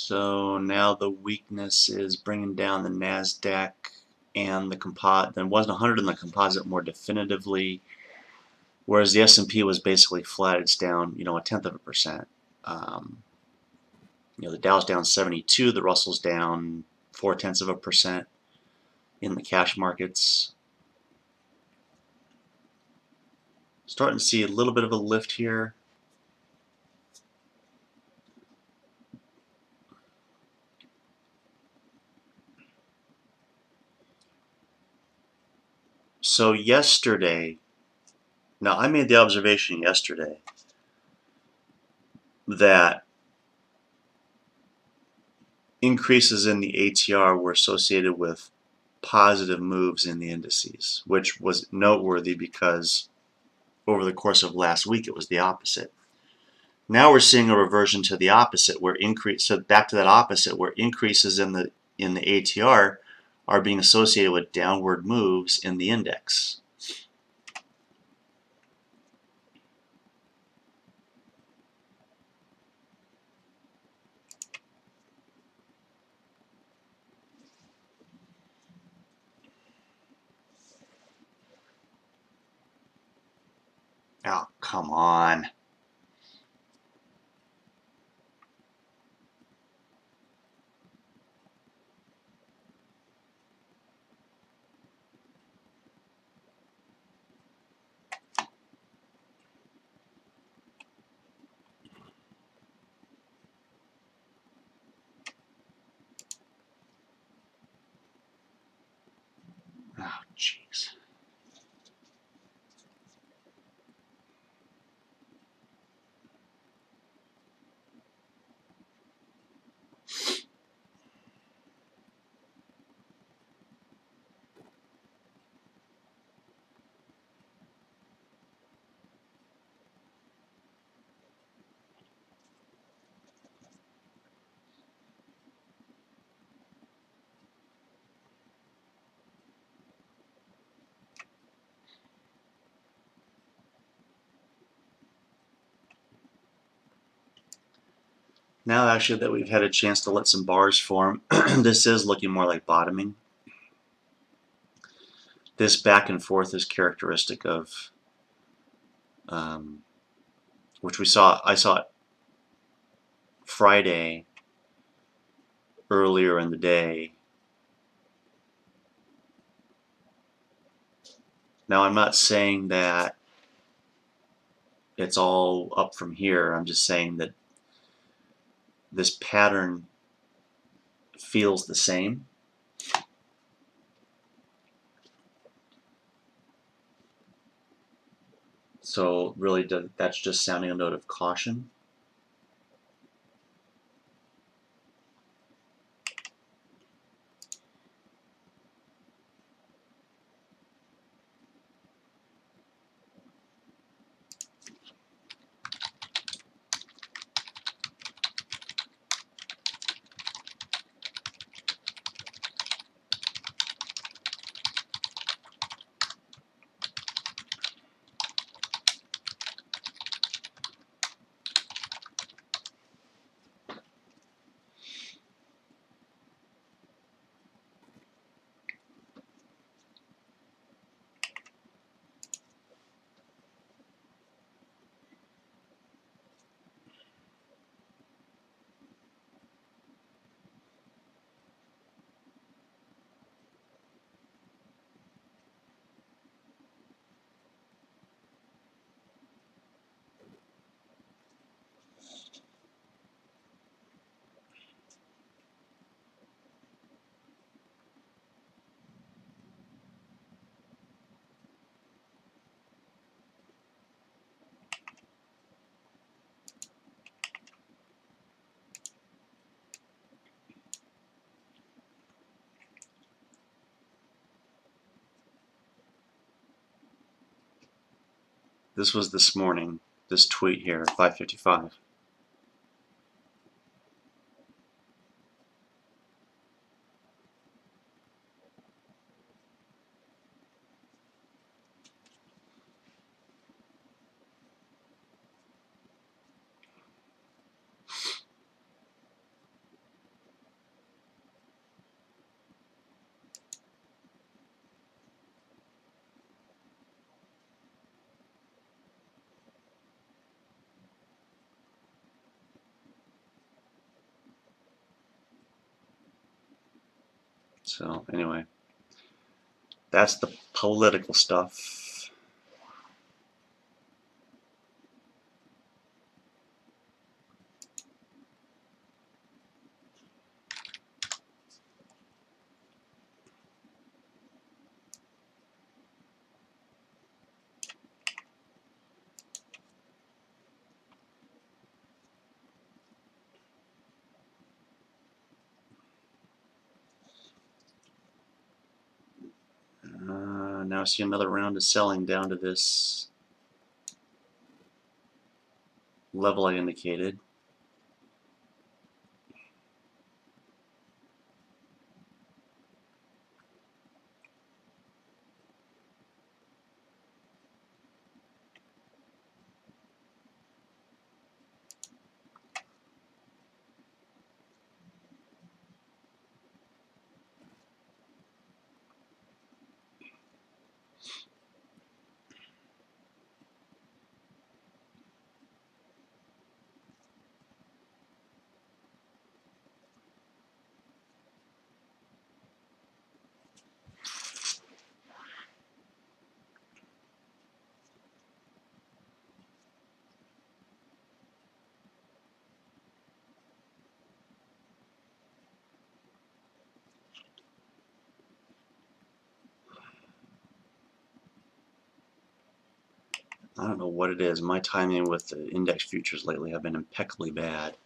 So now the weakness is bringing down the NASDAQ and the composite. There wasn't 100 in the composite more definitively, whereas the S&P was basically flat. It's down, 0.1%. The Dow's down 72. The Russell's down 0.4% in the cash markets. Starting to see a little bit of a lift here. So yesterday, now I made the observation yesterday that increases in the ATR were associated with positive moves in the indices, which was noteworthy because over the course of last week it was the opposite. Now we're seeing a reversion to the opposite, where back to that opposite, where increases in the ATR are being associated with downward moves in the index. Oh, come on. Oh, jeez. Now actually that we've had a chance to let some bars form, this is looking more like bottoming. This back and forth is characteristic of, which I saw it Friday earlier in the day. Now I'm not saying that it's all up from here. I'm just saying that this pattern feels the same. So really that's just sounding a note of caution. This was this morning, this tweet here, 5:55. So anyway, that's the political stuff. Now I see another round of selling down to this level I indicated. I don't know what it is. My timing with the index futures lately have been impeccably bad.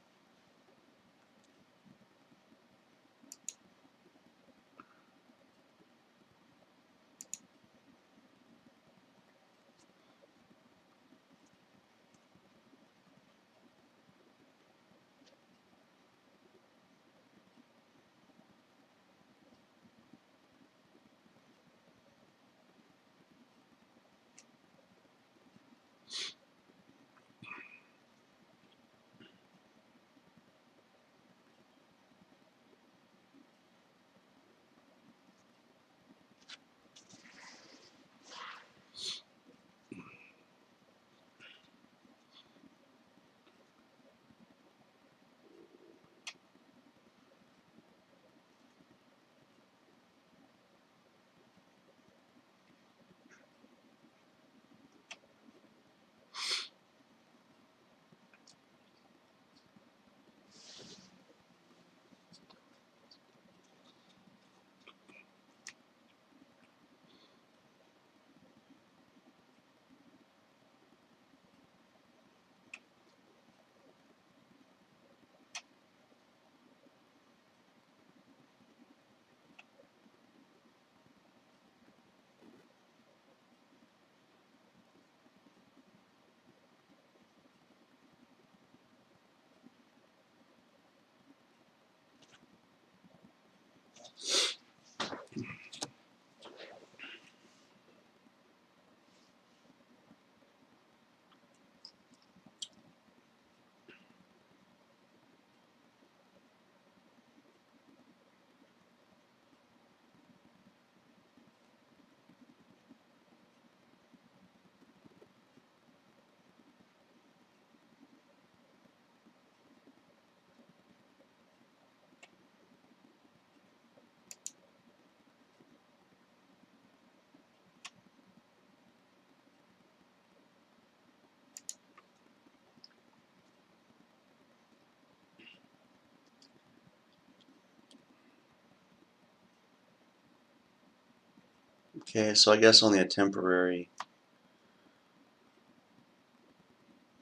Okay, so I guess only a temporary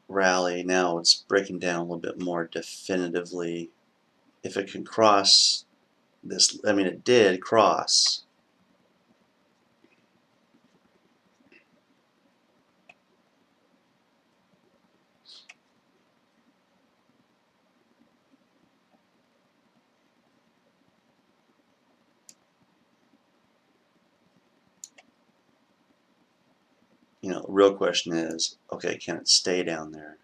rally. Now it's breaking down a little bit more definitively. If it can cross this, I mean, it did cross. You know, the real question is, okay, can it stay down there?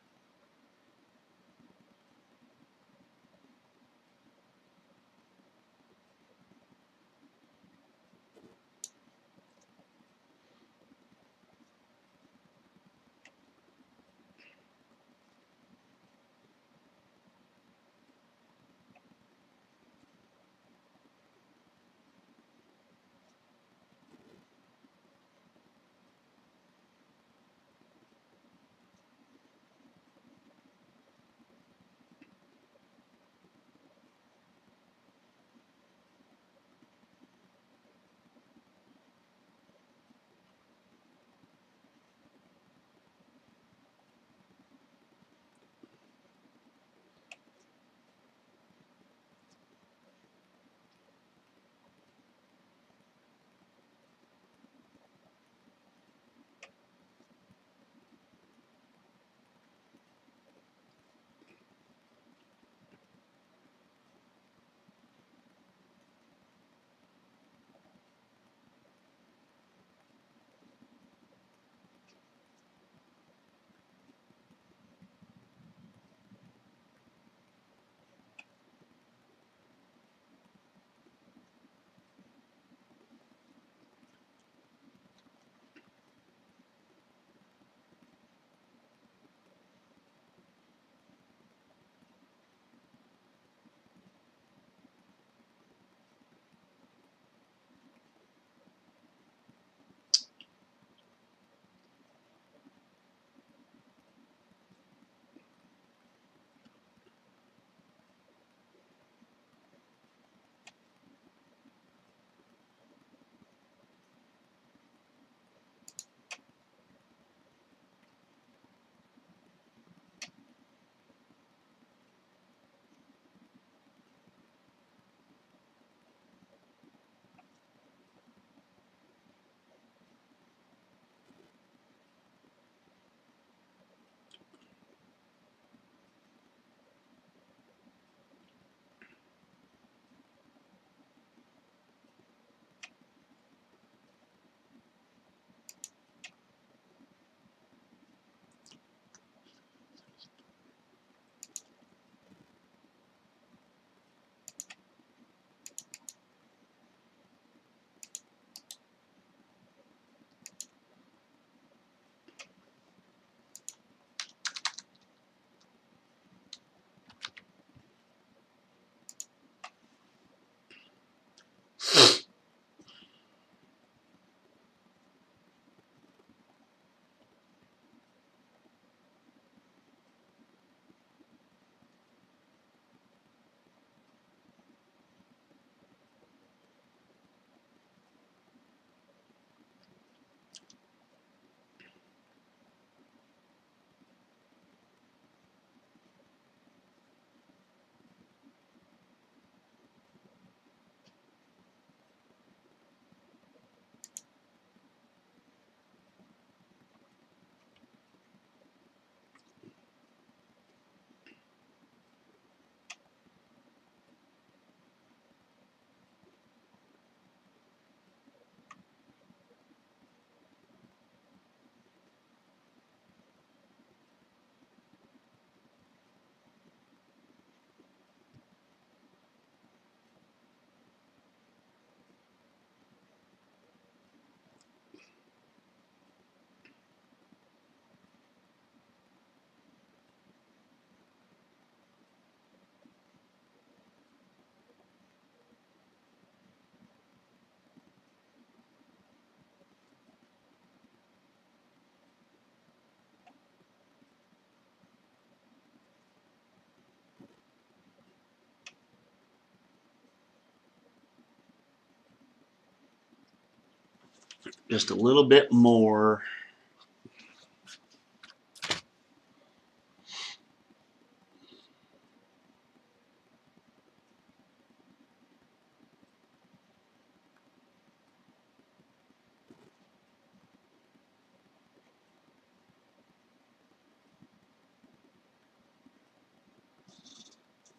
just a little bit more.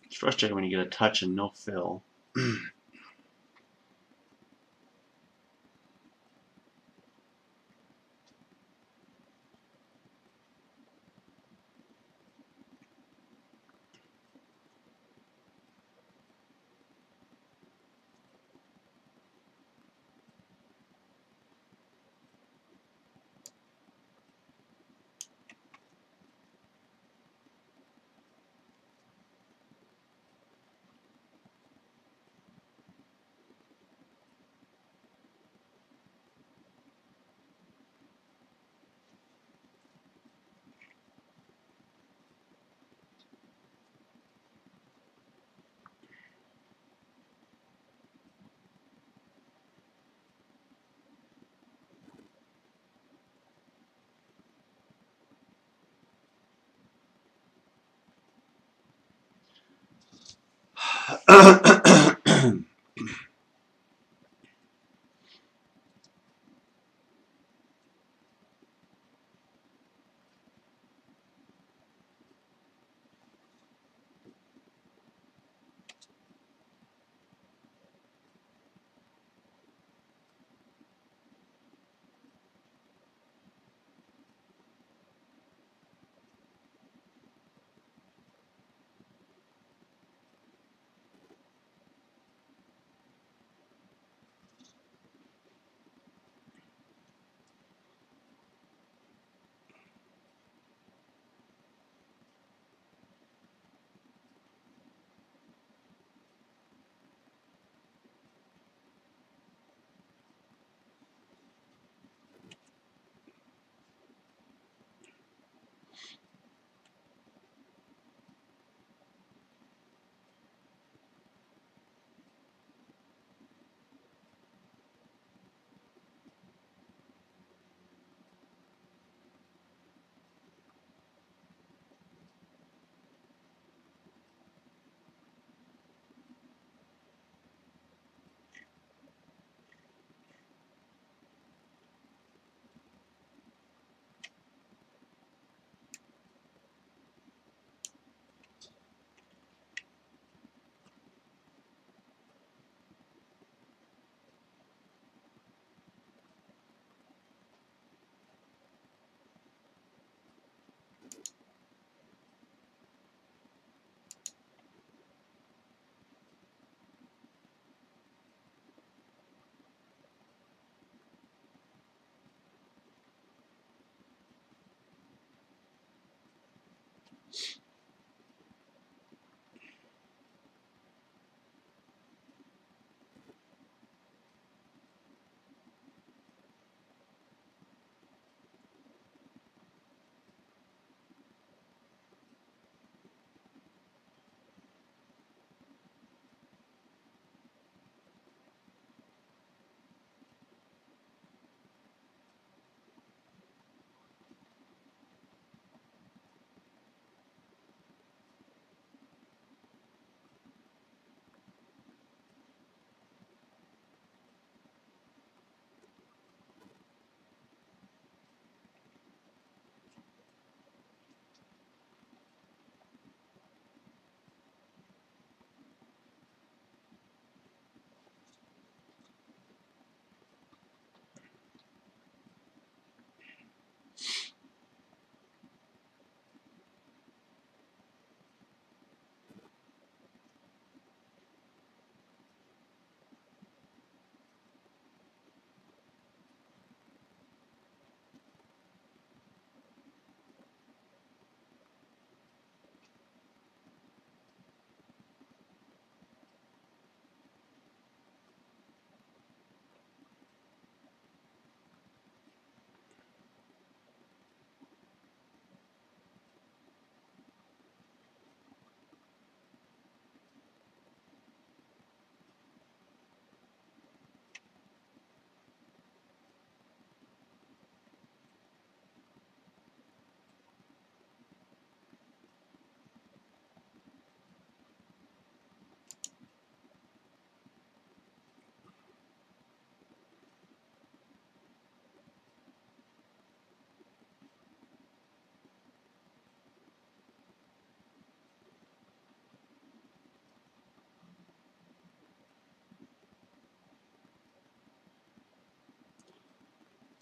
It's frustrating when you get a touch and no fill.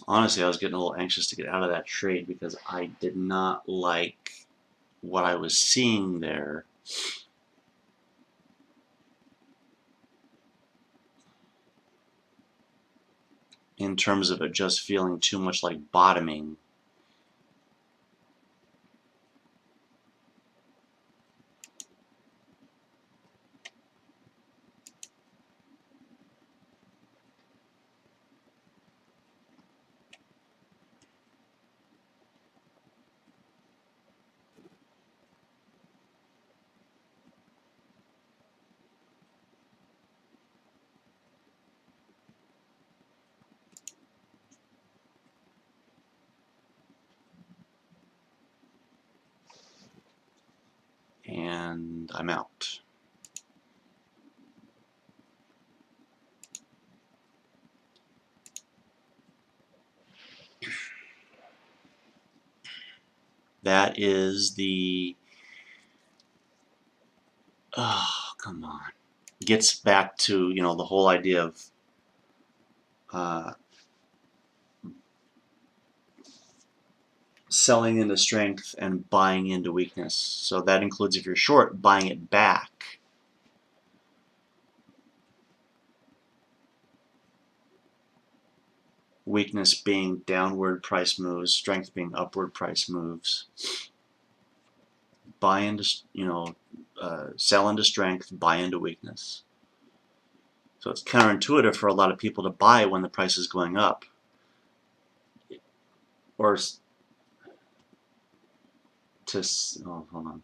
Honestly, I was getting a little anxious to get out of that trade because I did not like what I was seeing there. In terms of it just feeling too much like bottoming. And I'm out. That is the, oh, come on. Gets back to, you know, the whole idea of selling into strength and buying into weakness. So that includes, if you're short, buying it back. Weakness being downward price moves, strength being upward price moves. Buy into, you know, sell into strength, buy into weakness. So it's counterintuitive for a lot of people to buy when the price is going up, or to, oh, hold on,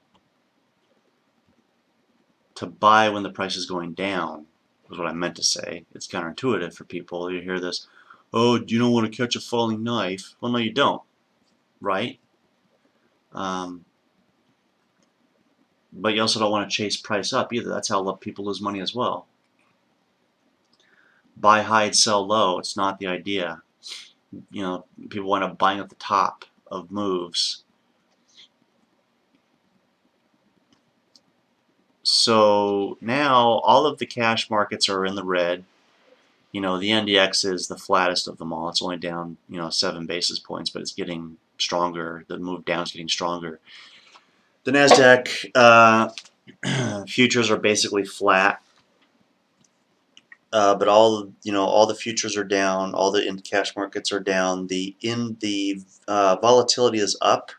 to buy when the price is going down was what I meant to say. It's counterintuitive for people. You hear this, oh, you don't want to catch a falling knife. Well, no, you don't, right? But you also don't want to chase price up either. That's how people lose money as well. Buy high, sell low. It's not the idea. You know, people wind up buying at the top of moves. So now all of the cash markets are in the red. You know, the NDX is the flattest of them all. It's only down, you know, 7 basis points, but it's getting stronger. The move down is getting stronger. The NASDAQ futures are basically flat, but all, you know, all the futures are down. All the in cash markets are down. The volatility is up.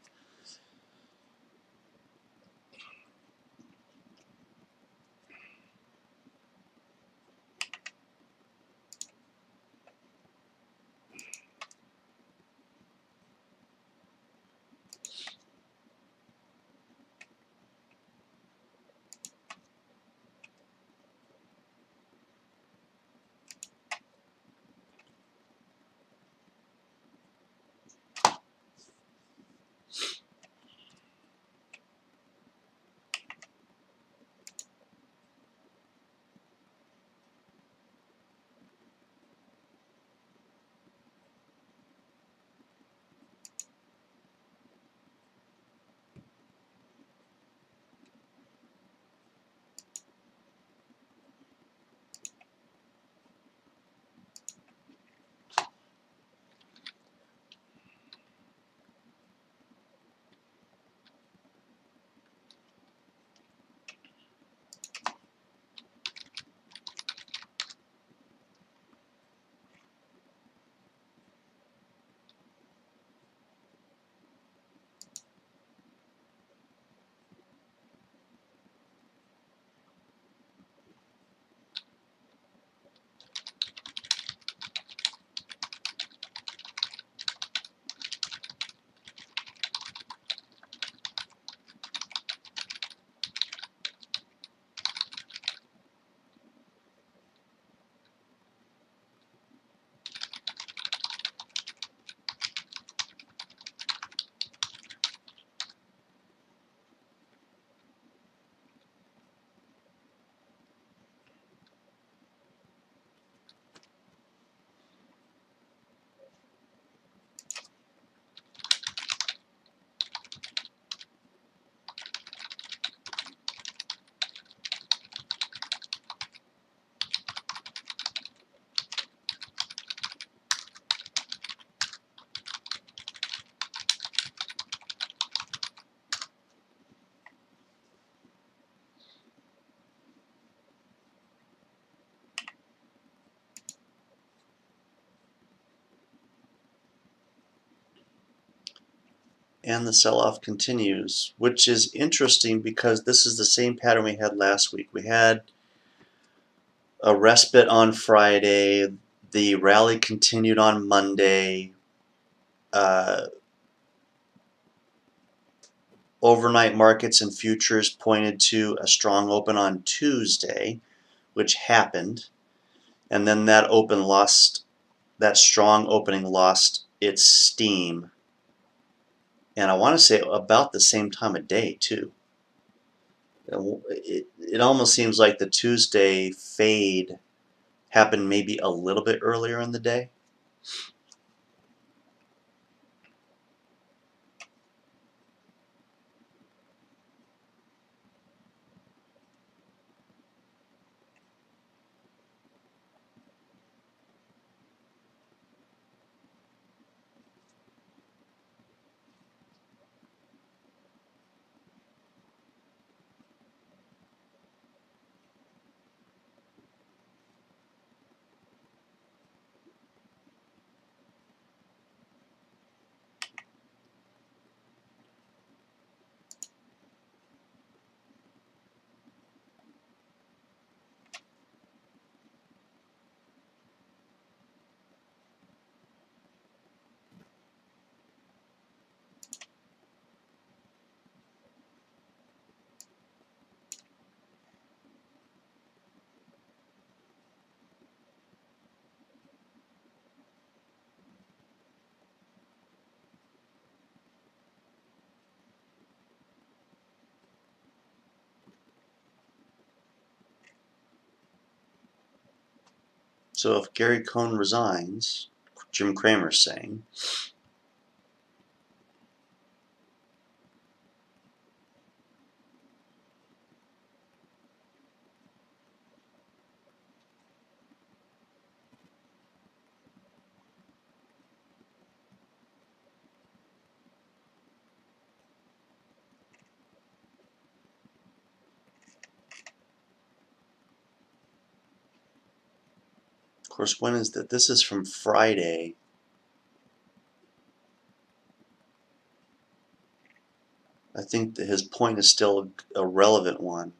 And the sell-off continues, which is interesting because this is the same pattern we had last week. We had a respite on Friday. The rally continued on Monday. Overnight markets and futures pointed to a strong open on Tuesday, which happened, and then that strong opening lost its steam, and I want to say about the same time of day too. It almost seems like the Tuesday fade happened maybe a little bit earlier in the day. So if Gary Cohn resigns, Jim Cramer's saying, of course, when is that? This is from Friday. I think that his point is still a relevant one.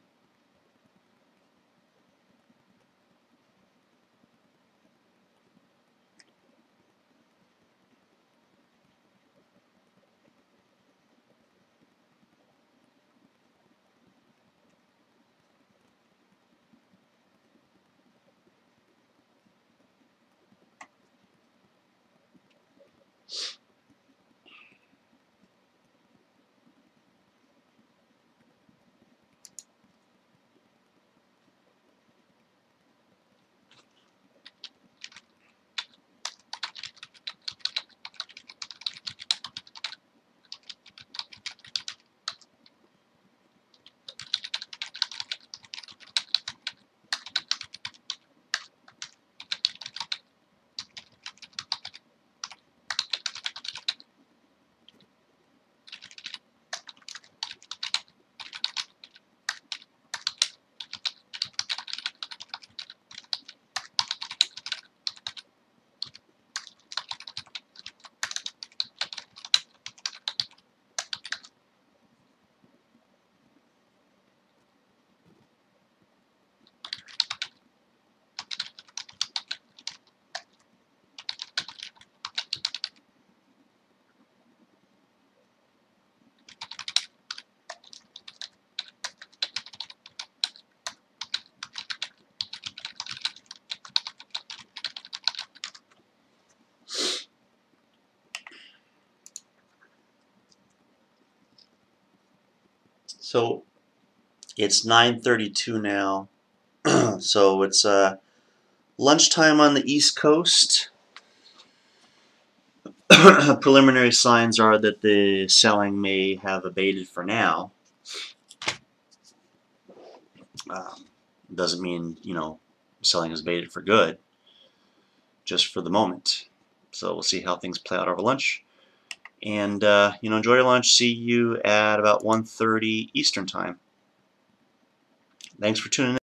So it's 9:32 now. So it's lunchtime on the East Coast. Preliminary signs are that the selling may have abated for now. Doesn't mean, selling has abated for good, just for the moment. So we'll see how things play out over lunch. And, enjoy your lunch. See you at about 1:30 Eastern Time. Thanks for tuning in.